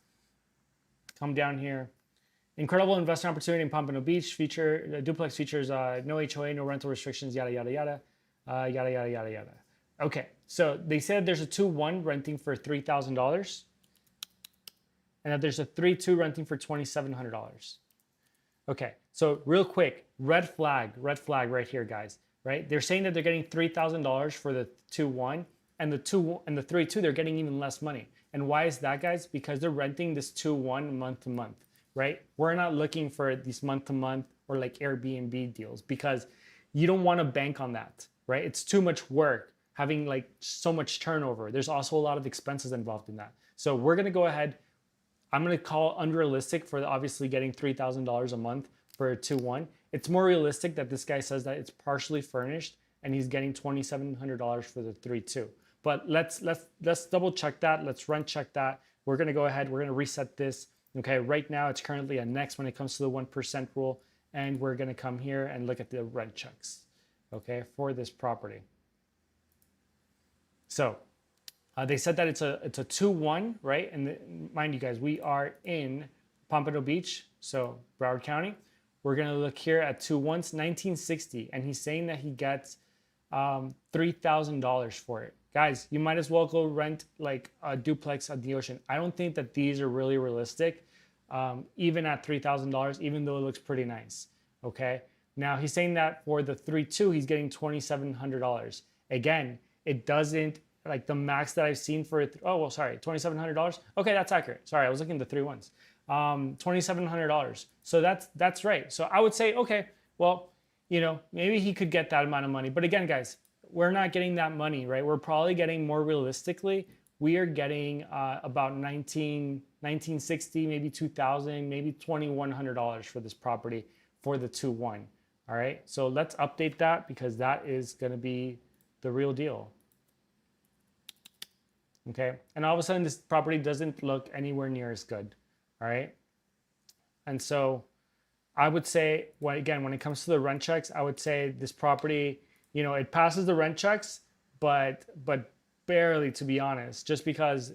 Come down here. Incredible investment opportunity in Pompano Beach. Duplex features no HOA, no rental restrictions, yada, yada, yada, yada, yada, yada, yada. Okay, so they said there's a 2-1 renting for $3,000 and that there's a 3-2 renting for $2,700. Okay, so real quick, red flag right here, guys, right? They're saying that they're getting $3,000 for the 2-1. and the 3-2, they're getting even less money. And why is that, guys? Because they're renting this 2-1 month to month, right? We're not looking for these month to month or like Airbnb deals, because you don't want to bank on that, right? It's too much work having like so much turnover. There's also a lot of expenses involved in that. So we're going to go ahead. I'm going to call unrealistic for obviously getting $3,000 a month for a 2-1. It's more realistic that this guy says that it's partially furnished and he's getting $2,700 for the 3-2. But let's double check that. Let's rent check that. We're going to go ahead. We're going to reset this. Okay, right now it's currently a next when it comes to the 1% rule. And we're going to come here and look at the rent checks, okay, for this property. So they said that it's a 2-1, right? And mind you guys, we are in Pompano Beach, so Broward County. We're going to look here at 2-1s, 1960, and he's saying that he gets $3,000 for it. Guys, you might as well go rent like a duplex at the ocean. I don't think that these are really realistic. Even at $3,000, even though it looks pretty nice, okay? Now, he's saying that for the 3-2, he's getting $2,700. Again, it doesn't, like the max that I've seen for, $2,700. Okay, that's accurate. Sorry, I was looking at the 3-1s. $2,700. So that's right. So I would say, okay, well, you know, maybe he could get that amount of money. But again, guys, we're not getting that money, right? We're probably getting more realistically. We are getting about $1960, maybe $2,000, maybe $2,100 for this property for the 2-1. All right, so let's update that because that is going to be the real deal. Okay, and all of a sudden this property doesn't look anywhere near as good. All right, and so I would say, when it comes to the rent checks, I would say this property, you know, it passes the rent checks, but barely, to be honest, just because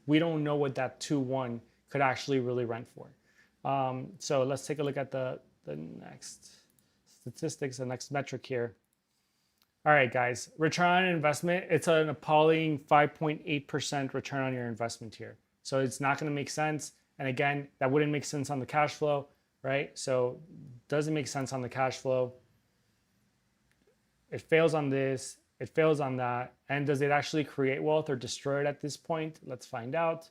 we don't know what that 2-1 could actually really rent for. So let's take a look at the next statistics, the next metric here. All right, guys, return on investment, it's an appalling 5.8% return on your investment here. So it's not going to make sense. And again, that wouldn't make sense on the cash flow, right? So doesn't make sense on the cash flow. It fails on this. It fails on that. And does it actually create wealth or destroy it at this point? Let's find out.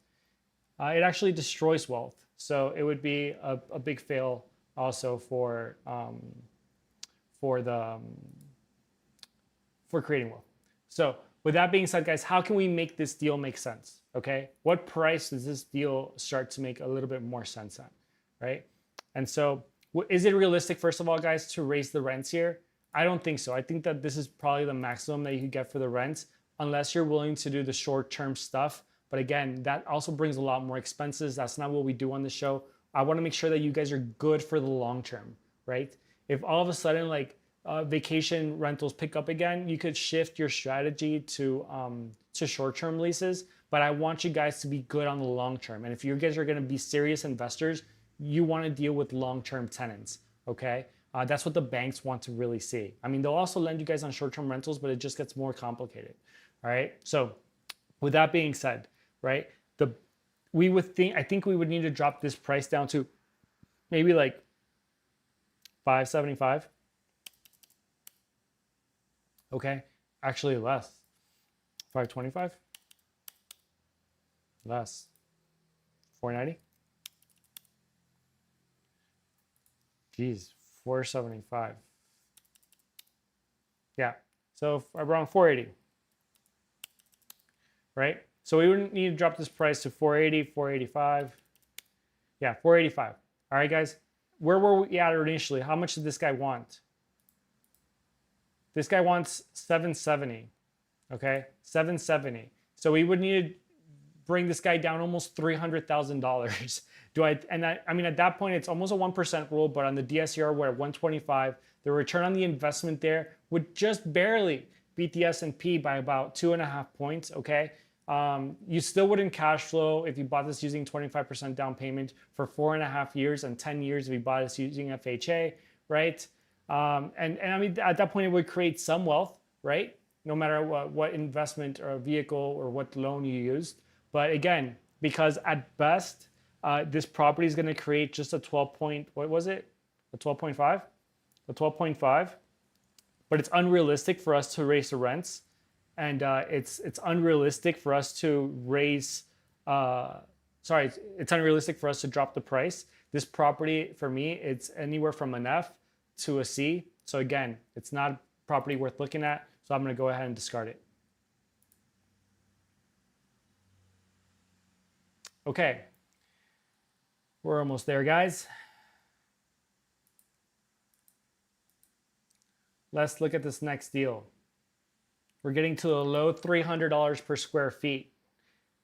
It actually destroys wealth. So it would be a big fail also for creating wealth. So with that being said, guys, how can we make this deal make sense? Okay. What price does this deal start to make a little bit more sense at, right? And so is it realistic, first of all, guys, to raise the rents here? I don't think so. I think that this is probably the maximum that you could get for the rents, unless you're willing to do the short-term stuff. But again, that also brings a lot more expenses. That's not what we do on the show. I want to make sure that you guys are good for the long term, right? If all of a sudden like vacation rentals pick up again, you could shift your strategy to short-term leases. But I want you guys to be good on the long term. And if you guys are going to be serious investors, you want to deal with long-term tenants, okay? That's what the banks want to really see. I mean, they'll also lend you guys on short-term rentals, but it just gets more complicated. All right. So with that being said, right, I think we would need to drop this price down to maybe like $575. Okay. Actually less. $525. Less. $490. Geez. $475. Yeah, so around $480, right? So we would need to drop this price to $480, $485. Yeah, $485. All right, guys, where were we at initially? How much did this guy want? This guy wants $770. Okay, $770. So we would need to bring this guy down almost $300,000. I mean, at that point, it's almost a 1% rule, but on the DSCR, we're at 125. The return on the investment there would just barely beat the S&P by about 2.5 points, okay? You still wouldn't cash flow if you bought this using 25% down payment for 4.5 years and 10 years if you bought this using FHA, right? And I mean, at that point, it would create some wealth, right? No matter what investment or vehicle or what loan you used. But again, because at best, this property is going to create just a 12.5, but it's unrealistic for us to raise the rents. and it's unrealistic for us to raise. It's unrealistic for us to drop the price. This property for me, it's anywhere from an F to a C. So again, it's not a property worth looking at. So I'm going to go ahead and discard it. Okay, we're almost there, guys. Let's look at this next deal. We're getting to a low $300 per square feet.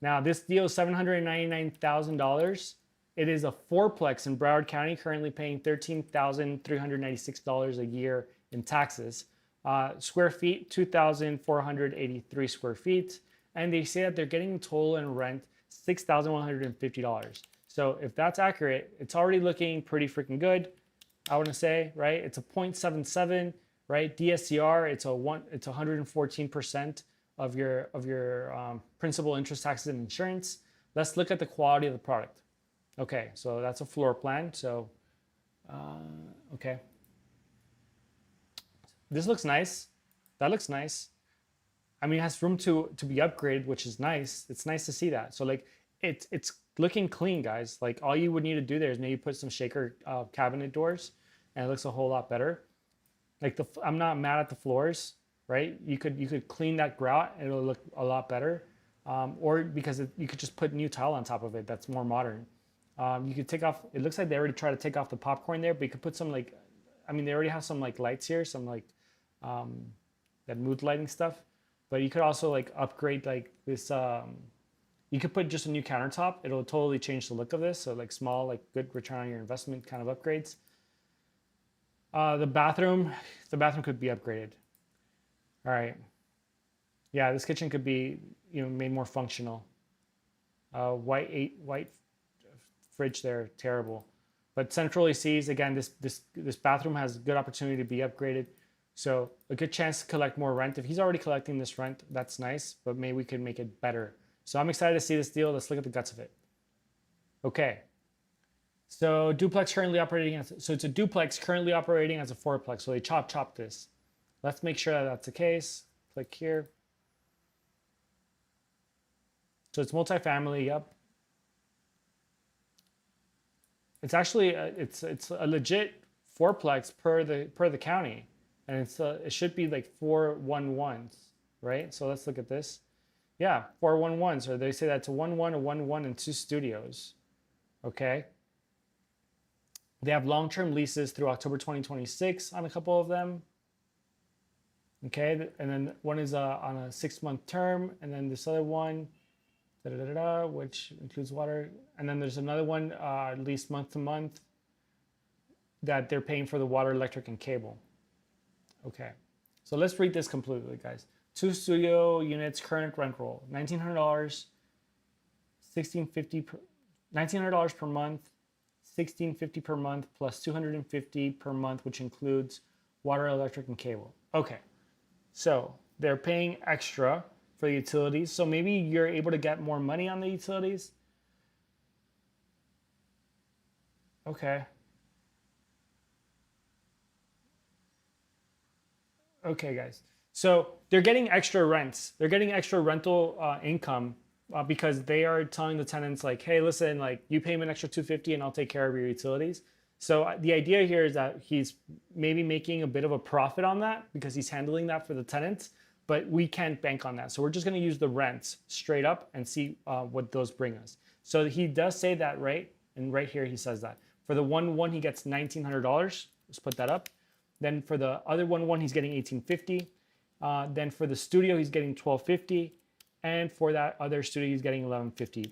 Now this deal is $799,000. It is a fourplex in Broward County, currently paying $13,396 a year in taxes. Square feet, 2,483 square feet. And they say that they're getting total and rent $6,150. So if that's accurate, it's already looking pretty freaking good. I want to say, right? It's a 0.77, right? DSCR, it's 114% of your principal, interest, taxes, and insurance. Let's look at the quality of the product. Okay, so that's a floor plan. So, okay. This looks nice. That looks nice. I mean, it has room to be upgraded, which is nice. It's nice to see that. So like, it's looking clean, guys. Like all you would need to do there is maybe put some shaker cabinet doors, and it looks a whole lot better. Like I'm not mad at the floors, right? You could clean that grout and it'll look a lot better. Or because you could just put new tile on top of it. That's more modern. You could take off, it looks like they already tried to take off the popcorn there, but you could put some like, I mean, they already have some like lights here, some like that mood lighting stuff. But you could also like upgrade like this, you could put just a new countertop. It'll totally change the look of this. So like small, like good return on your investment kind of upgrades. The bathroom could be upgraded. All right. Yeah, this kitchen could be, made more functional. White fridge there, terrible. But central ACs, again, this bathroom has good opportunity to be upgraded. So a good chance to collect more rent. If he's already collecting this rent, that's nice, but maybe we can make it better. So I'm excited to see this deal. Let's look at the guts of it. Okay. So duplex currently operating so it's a duplex currently operating as a fourplex. So they chop this. Let's make sure that that's the case. Click here. So it's multifamily, yep. It's actually it's a legit fourplex per the county, and it should be like 411s, right? So let's look at this. Yeah, 411s. So they say that's a 1-1, a 1-1, and 2 studios. Okay. They have long-term leases through October 2026 on a couple of them. Okay, and then one is on a 6-month term, and then this other one, which includes water, and then there's another one leased month to month that they're paying for the water, electric, and cable. Okay, so let's read this completely, guys. 2 studio units, current rent roll, $1,900, $1,900 per month, $1,650 per month plus $250 per month, which includes water, electric, and cable. Okay, so they're paying extra for the utilities. So maybe you're able to get more money on the utilities. Okay. Okay, guys. So they're getting extra rents. They're getting extra rental income because they are telling the tenants like, hey, listen, like you pay me an extra $250 and I'll take care of your utilities. So the idea here is that he's maybe making a bit of a profit on that because he's handling that for the tenants, but we can't bank on that. So we're just going to use the rents straight up and see what those bring us. So he does say that, right? And right here he says that. For the 1-1, he gets $1,900. Let's put that up. Then for the other 1-1, he's getting $1,850. Then for the studio, he's getting $1,250. And for that other studio, he's getting $1,150.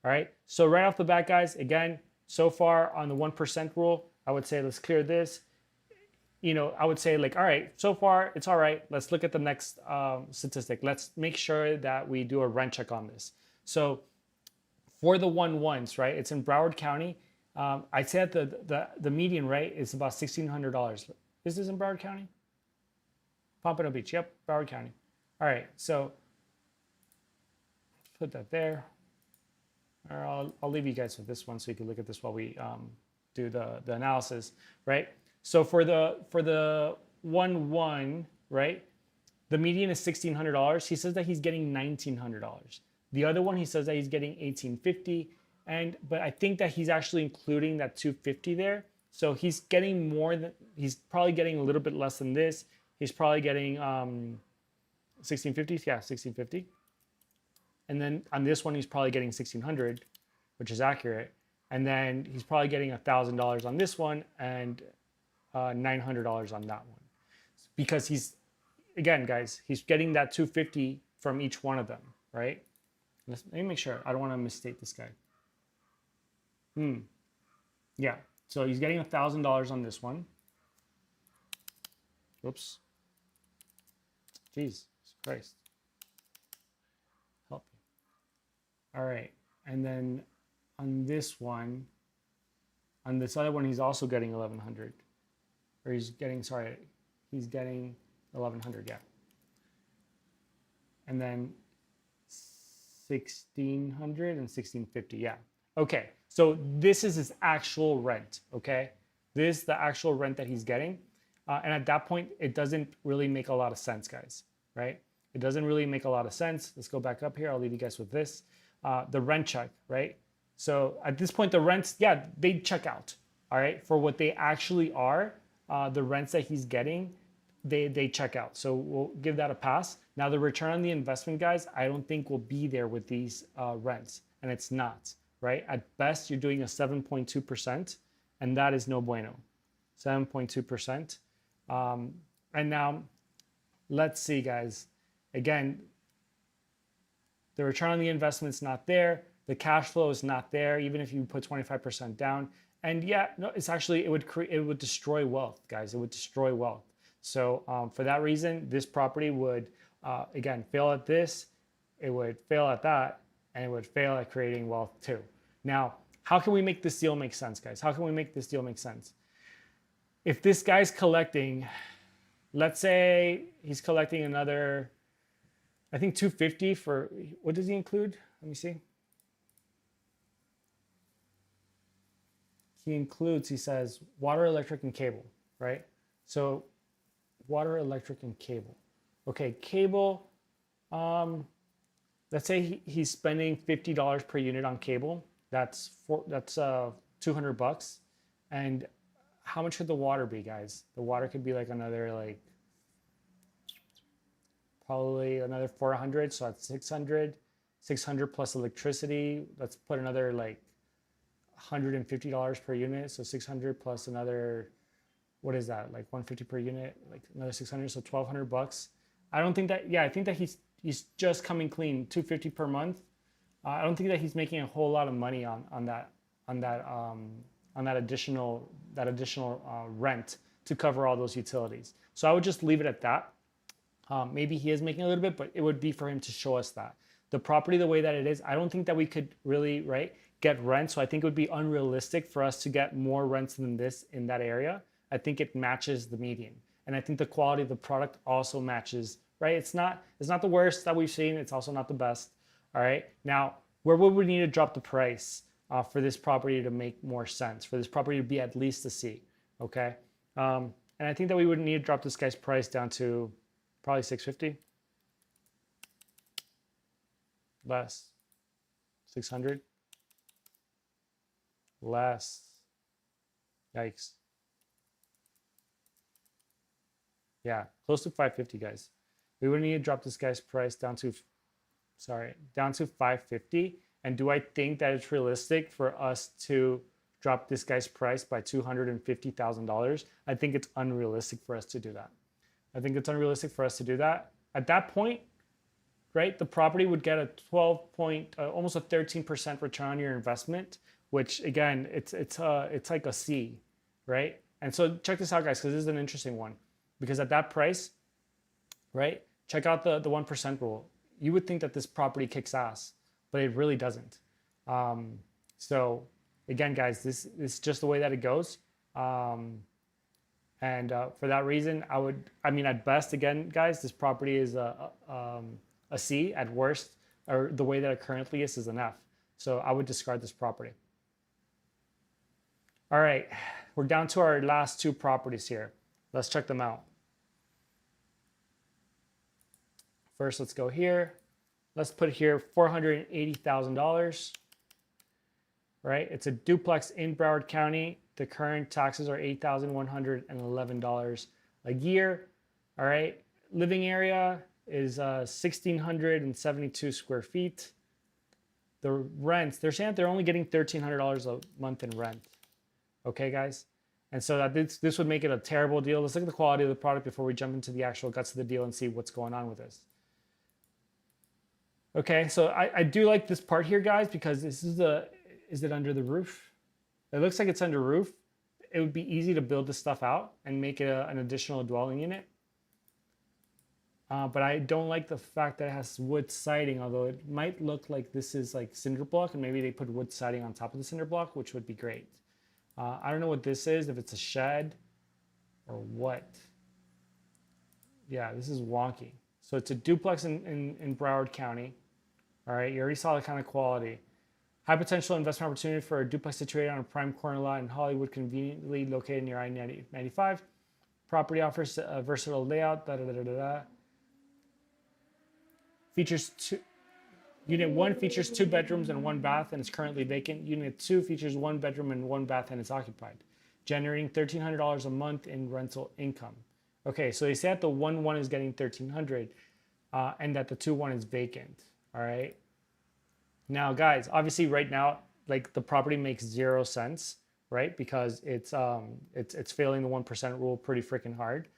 All right. So right off the bat, guys, again, so far on the 1% rule, I would say let's clear this. I would say like, all right, so far it's all right. Let's look at the next statistic. Let's make sure that we do a rent check on this. So for the 1-1s, right, it's in Broward County. I'd say that the median rate is about $1,600. Is this in Broward County? Pompano Beach, yep, Broward County. All right, so put that there. Or I'll leave you guys with this one so you can look at this while we do the analysis, right? So for the 1-1, right, The median is $1,600. He says that he's getting $1,900. The other one, he says that he's getting $1,850. But I think that he's actually including that $250 there. So he's getting more than, he's probably getting a little bit less than this. He's probably getting $1,650. Yeah, $1,650. And then on this one, he's probably getting $1,600, which is accurate. And then he's probably getting $1,000 on this one and $900 on that one. Because he's, again, guys, he's getting that $250 from each one of them, right? Let me make sure. I don't want to misstate this guy. Yeah. So he's getting $1,000 on this one. Whoops. Jeez Christ. Help me. All right. And then on this one, on this other one, he's also getting 1,100. Or he's getting, sorry, he's getting 1,100, yeah. And then 1,600 and 1,650, yeah. Okay, so this is his actual rent, okay? This is the actual rent that he's getting. And at that point, it doesn't really make a lot of sense, guys, right? It doesn't really make a lot of sense. Let's go back up here. I'll leave you guys with this. The rent check, right? So at this point, the rents, yeah, they check out, all right? For what they actually are, the rents that he's getting, they check out. So we'll give that a pass. Now the return on the investment, guys, I don't think will be there with these rents, and it's not, right? At best, you're doing a 7.2%, and that is no bueno. 7.2%. And now, let's see, guys. Again, the return on the investment is not there. The cash flow is not there, even if you put 25% down. And yeah, no, it's actually, it would destroy wealth, guys. It would destroy wealth. So for that reason, this property would, again, fail at this, it would fail at that, and it would fail at creating wealth too. Now, how can we make this deal make sense, guys? How can we make this deal make sense? If this guy's collecting, let's say he's collecting another, I think 250 for, what does he include? Let me see. He includes, he says, water, electric, and cable, right? So water, electric, and cable. Okay, cable, let's say he's spending $50 per unit on cable. That's 200 bucks. And how much could the water be, guys? The water could be like another, like, probably another 400. So that's 600 plus electricity. Let's put another like $150 per unit. So 600 plus another, what is that? Like 150 per unit, like another 600. So 1,200 bucks. I don't think that, yeah, I think that he's just coming clean, 250 per month. I don't think that he's making a whole lot of money on that additional rent to cover all those utilities. So I would just leave it at that. Maybe he is making a little bit, but it would be for him to show us that. The property, the way that it is, I don't think that we could really, right, get rent. So I think it would be unrealistic for us to get more rents than this in that area. I think it matches the median. And I think the quality of the product also matches, right? It's not the worst that we've seen. It's also not the best. All right. Now, where would we need to drop the price for this property to make more sense, for this property to be at least a C? Okay. And I think that we would need to drop this guy's price down to probably 650. Less. 600. Less. Yikes. Yeah, close to 550, guys. We would need to drop this guy's price down to 550. And do I think that it's realistic for us to drop this guy's price by $250,000? I think it's unrealistic for us to do that. I think it's unrealistic for us to do that. At that point, right, the property would get a almost a 13% return on your investment, which again, it's like a C, right? And so check this out, guys, because this is an interesting one. Because at that price, right, check out the 1% rule. You would think that this property kicks ass, but it really doesn't. So again, guys, this is just the way that it goes. And for that reason, at best, again, guys, this property is a C. At worst, or the way that it currently is an F. So I would discard this property. All right, we're down to our last two properties here. Let's check them out. First, let's go here. Let's put here $480,000, right? It's a duplex in Broward County. The current taxes are $8,111 a year, all right? Living area is 1,672 square feet. The rents, they're saying that they're only getting $1,300 a month in rent. Okay, guys? And so that this would make it a terrible deal. Let's look at the quality of the product before we jump into the actual guts of the deal and see what's going on with this. Okay, so I do like this part here, guys, because this is is it under the roof? It looks like it's under roof. It would be easy to build this stuff out and make it an additional dwelling unit. But I don't like the fact that it has wood siding, although it might look like this is like cinder block, and maybe they put wood siding on top of the cinder block, which would be great. I don't know what this is, if it's a shed or what. Yeah, this is wonky. So it's a duplex in Broward County. All right, you already saw the kind of quality. High potential investment opportunity for a duplex situated on a prime corner lot in Hollywood, conveniently located near I-95. Property offers a versatile layout. Unit 1 features 2 bedrooms and 1 bath and is currently vacant. Unit 2 features 1 bedroom and 1 bath and is occupied, generating $1,300 a month in rental income. Okay, so they say that the 1-1 is getting $1,300 and that the 2-1 is vacant. All right. Now, guys, obviously right now, like the property makes 0 cents, right? Because it's failing the 1% rule pretty freaking hard.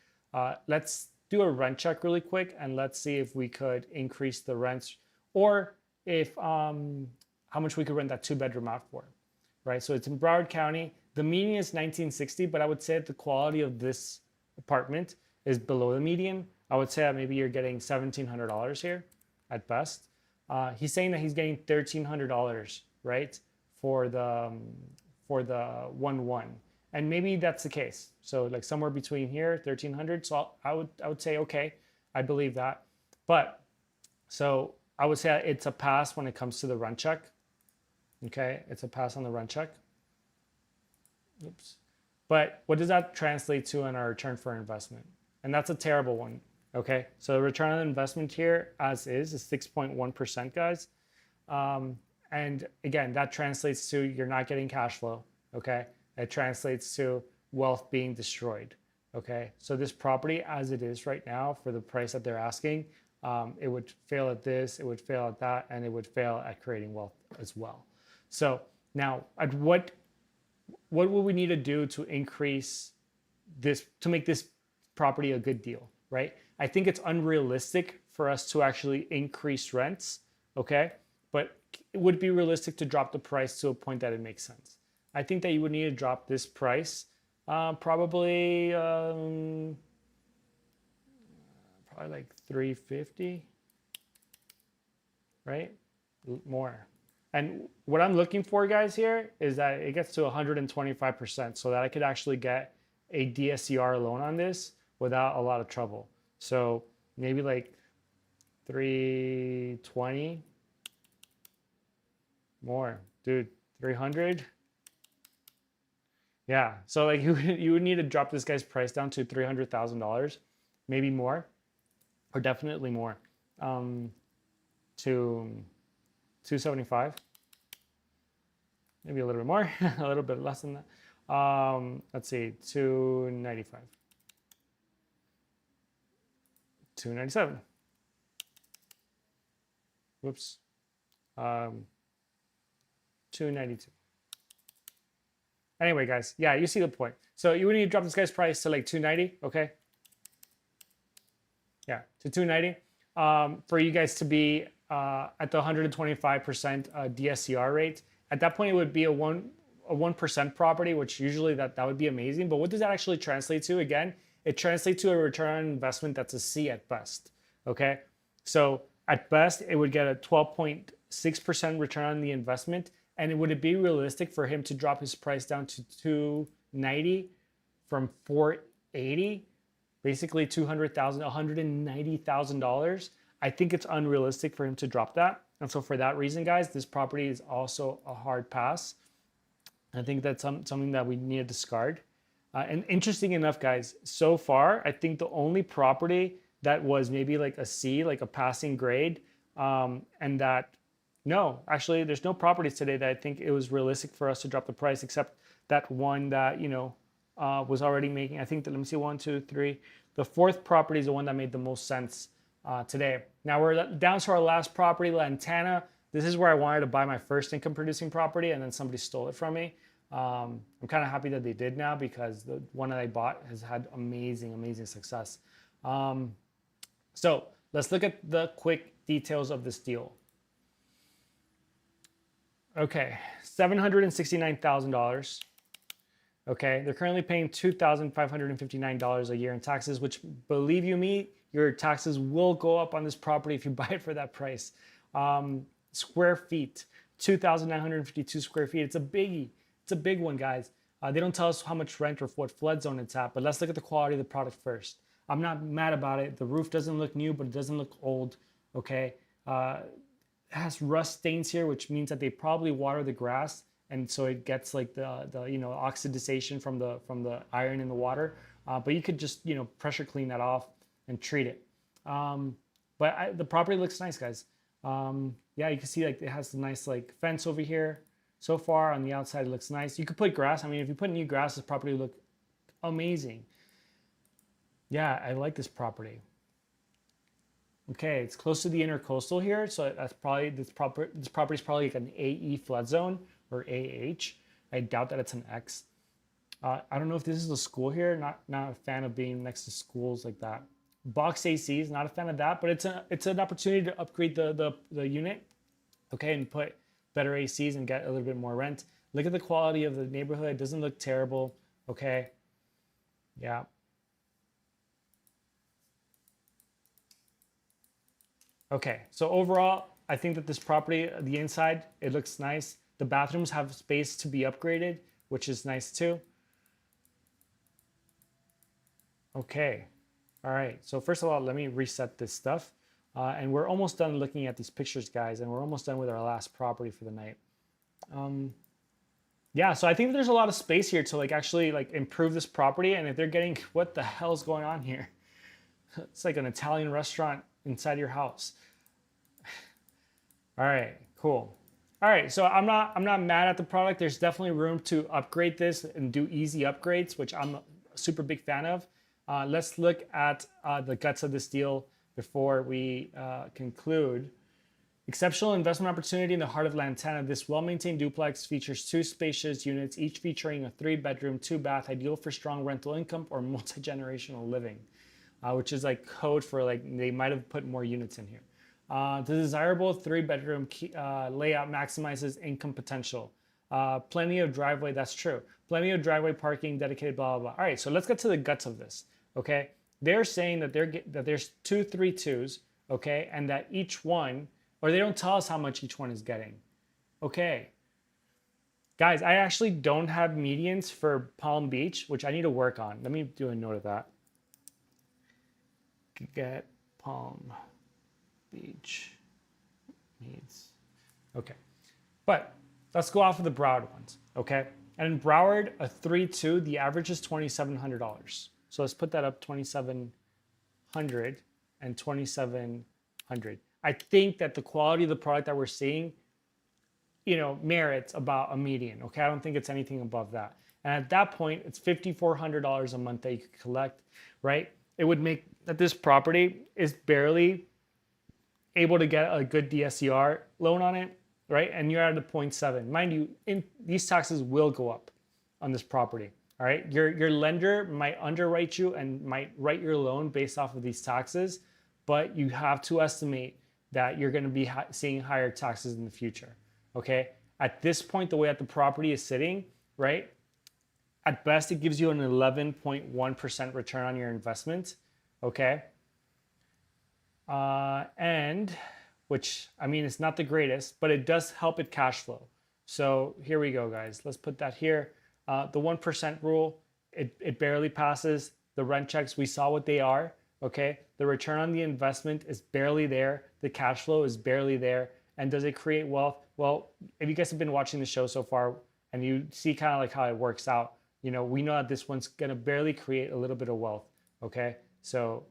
Let's do a rent check really quick and let's see if we could increase the rents or if how much we could rent that 2-bedroom out for, right? So it's in Broward County. The median is $1,960, but I would say that the quality of this apartment is below the median. I would say that maybe you're getting $1,700 here at best. He's saying that he's getting $1,300, right, for the 1-1, and maybe that's the case. So like somewhere between here, $1,300. So I would say okay, I believe that. But so I would say it's a pass when it comes to the rent check. Okay, it's a pass on the rent check. Oops. But what does that translate to in our return for investment? And that's a terrible one. Okay, so the return on investment here, as is 6.1%, guys. And again, that translates to you're not getting cash flow. Okay, it translates to wealth being destroyed. Okay, so this property, as it is right now, for the price that they're asking, it would fail at this, it would fail at that, and it would fail at creating wealth as well. So now, at what would we need to do to increase this, to make this property a good deal, right? I think it's unrealistic for us to actually increase rents, okay? But it would be realistic to drop the price to a point that it makes sense. I think that you would need to drop this price probably like $350, right? More. And what I'm looking for, guys, here is that it gets to 125% so that I could actually get a DSCR loan on this without a lot of trouble. So maybe like 320 more, dude, 300. Yeah, so like you would need to drop this guy's price down to $300,000, maybe more, or definitely more, to 275, maybe a little bit more, a little bit less than that. Let's see, 295, 297. Whoops. 292. Anyway, guys, yeah, you see the point. So you would need to drop this guy's price to like 290, okay? Yeah, to 290 for you guys to be at the 125% DSCR rate. At that point, it would be a 1% property, which usually that would be amazing. But what does that actually translate to? Again, it translates to a return on investment that's a C at best, okay? So at best, it would get a 12.6% return on the investment. And would it be realistic for him to drop his price down to 290 from 480? Basically $200,000, $190,000. I think it's unrealistic for him to drop that. And so for that reason, guys, this property is also a hard pass. I think that's something that we need to discard. And interesting enough, guys, so far, I think the only property that was maybe like a C, like a passing grade, and that no, actually, there's no properties today that I think it was realistic for us to drop the price, except that one that was already making. I think that, let me see, one, two, three. The fourth property is the one that made the most sense today. Now we're down to our last property, Lantana. This is where I wanted to buy my first income producing property, and then somebody stole it from me. I'm kind of happy that they did now, because the one that I bought has had amazing success. So let's look at the quick details of this deal. Okay, $769,000. Okay, they're currently paying $2,559 a year in taxes, which, believe you me, your taxes will go up on this property if you buy it for that price. Square feet, 2,952 square feet. It's a biggie. It's a big one, guys. They don't tell us how much rent or what flood zone it's at, but let's look at the quality of the product first. I'm not mad about it. The roof doesn't look new, but it doesn't look old. Okay. It has rust stains here, which means that they probably water the grass, and so it gets like the oxidization from the iron in the water. But you could just pressure clean that off and treat it. But the property looks nice, guys. Yeah, you can see like it has a nice like fence over here. So far on the outside, it looks nice. You could put grass. I mean, if you put new grass, this property would look amazing. Yeah, I like this property. Okay, it's close to the intercoastal here, so that's probably this property is probably like an AE flood zone or AH. I doubt that it's an X. I don't know if this is a school here. Not a fan of being next to schools like that. Box ACs, not a fan of that, but it's an opportunity to upgrade the unit, okay, and put better ACs and get a little bit more rent. Look at the quality of the neighborhood. It doesn't look terrible, okay? Yeah. Okay, so overall, I think that this property, the inside, it looks nice. The bathrooms have space to be upgraded, which is nice too. Okay, all right. So first of all, let me reset this stuff. And we're almost done looking at these pictures, guys, and we're almost done with our last property for the night. Yeah, so I think there's a lot of space here to like actually like improve this property. And if they're getting, what the hell's going on here? It's like an Italian restaurant inside your house. All right, cool. All right, so I'm not mad at the product. There's definitely room to upgrade this and do easy upgrades, which I'm a super big fan of. Let's look at the guts of this deal before we conclude. Exceptional investment opportunity in the heart of Lantana. This well-maintained duplex features 2 spacious units, each featuring a 3-bedroom, 2-bath, ideal for strong rental income or multi-generational living, which is like code for like they might have put more units in here. The desirable 3-bedroom layout maximizes income potential. Plenty of driveway, that's true. Plenty of driveway parking, dedicated, blah, blah, blah. All right, so let's get to the guts of this, okay? They're saying that there's 2 3-2s, okay? And that each one, or they don't tell us how much each one is getting. Okay. Guys, I actually don't have medians for Palm Beach, which I need to work on. Let me do a note of that. Get Palm Beach needs. Okay. But let's go off of the Broward ones, okay? And in Broward, a 3-2, the average is $2,700. So let's put that up, 2,700 and 2,700. I think that the quality of the product that we're seeing, merits about a median, okay? I don't think it's anything above that. And at that point, it's $5,400 a month that you could collect, right? It would make that this property is barely able to get a good DSCR loan on it, right? And you're at a 0.7. Mind you, these taxes will go up on this property, all right? Your lender might underwrite you and might write your loan based off of these taxes, but you have to estimate that you're going to be seeing higher taxes in the future, okay? At this point, the way that the property is sitting, right? At best, it gives you an 11.1% return on your investment, okay? And which, I mean, it's not the greatest, but it does help with cash flow. So here we go, guys. Let's put that here. The 1% rule, it barely passes. The rent checks, we saw what they are, okay? The return on the investment is barely there. The cash flow is barely there. And does it create wealth? Well, if you guys have been watching the show so far and you see kind of like how it works out, we know that this one's gonna barely create a little bit of wealth, okay? So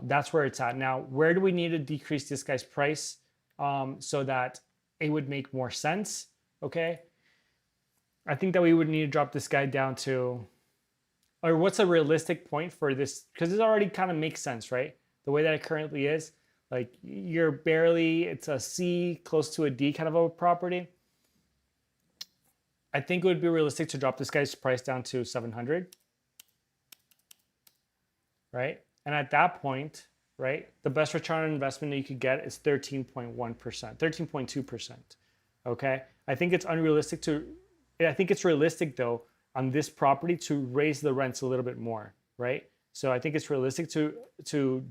That's where it's at. Now, where do we need to decrease this guy's price so that it would make more sense? Okay. I think that we would need to drop this guy down to, or what's a realistic point for this? Because it already kind of makes sense, right? The way that it currently is, like you're barely, it's a C close to a D kind of a property. I think it would be realistic to drop this guy's price down to 700, right? And at that point, right, the best return on investment that you could get is 13.1%, 13.2%, okay? I think it's unrealistic I think it's realistic though on this property to raise the rents a little bit more, right? So I think it's realistic to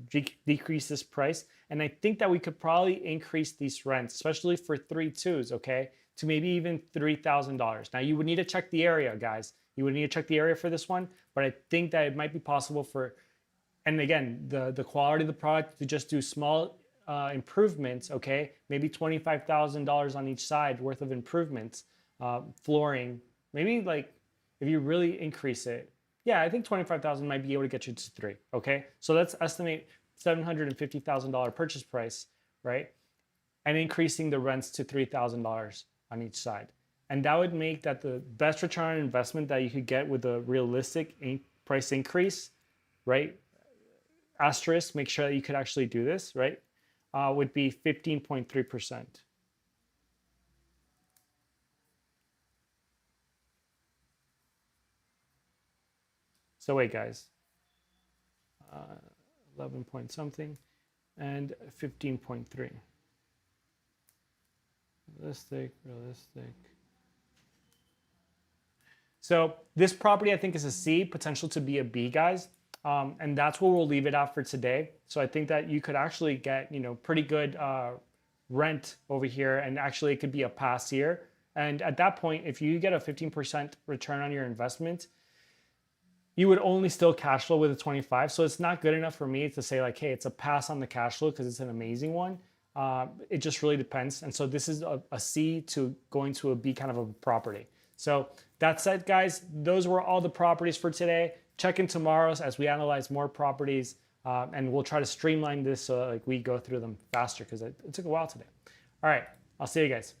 decrease this price. And I think that we could probably increase these rents, especially for 3.2s, okay, to maybe even $3,000. Now you would need to check the area, guys. You would need to check the area for this one, but I think that it might be possible for, and again, the quality of the product to just do small improvements, okay, maybe $25,000 on each side worth of improvements, flooring, maybe like if you really increase it, yeah, I think 25,000 might be able to get you to 3, okay? So let's estimate $750,000 purchase price, right? And increasing the rents to $3,000 on each side. And that would make that the best return on investment that you could get with a realistic price increase, right? Asterisk, make sure that you could actually do this, right? Would be 15.3%. So wait, guys, 11 point something and 15.3. Realistic. So this property I think is a C, potential to be a B, guys. And that's where we'll leave it at for today. So I think that you could actually get, pretty good rent over here, and actually it could be a pass here. And at that point, if you get a 15% return on your investment, you would only still cash flow with a 25. So it's not good enough for me to say like, hey, it's a pass on the cash flow because it's an amazing one. It just really depends. And so this is a C to going to a B kind of a property. So that said, guys, those were all the properties for today. Check in tomorrow as we analyze more properties, and we'll try to streamline this so like we go through them faster because it took a while today. All right, I'll see you guys.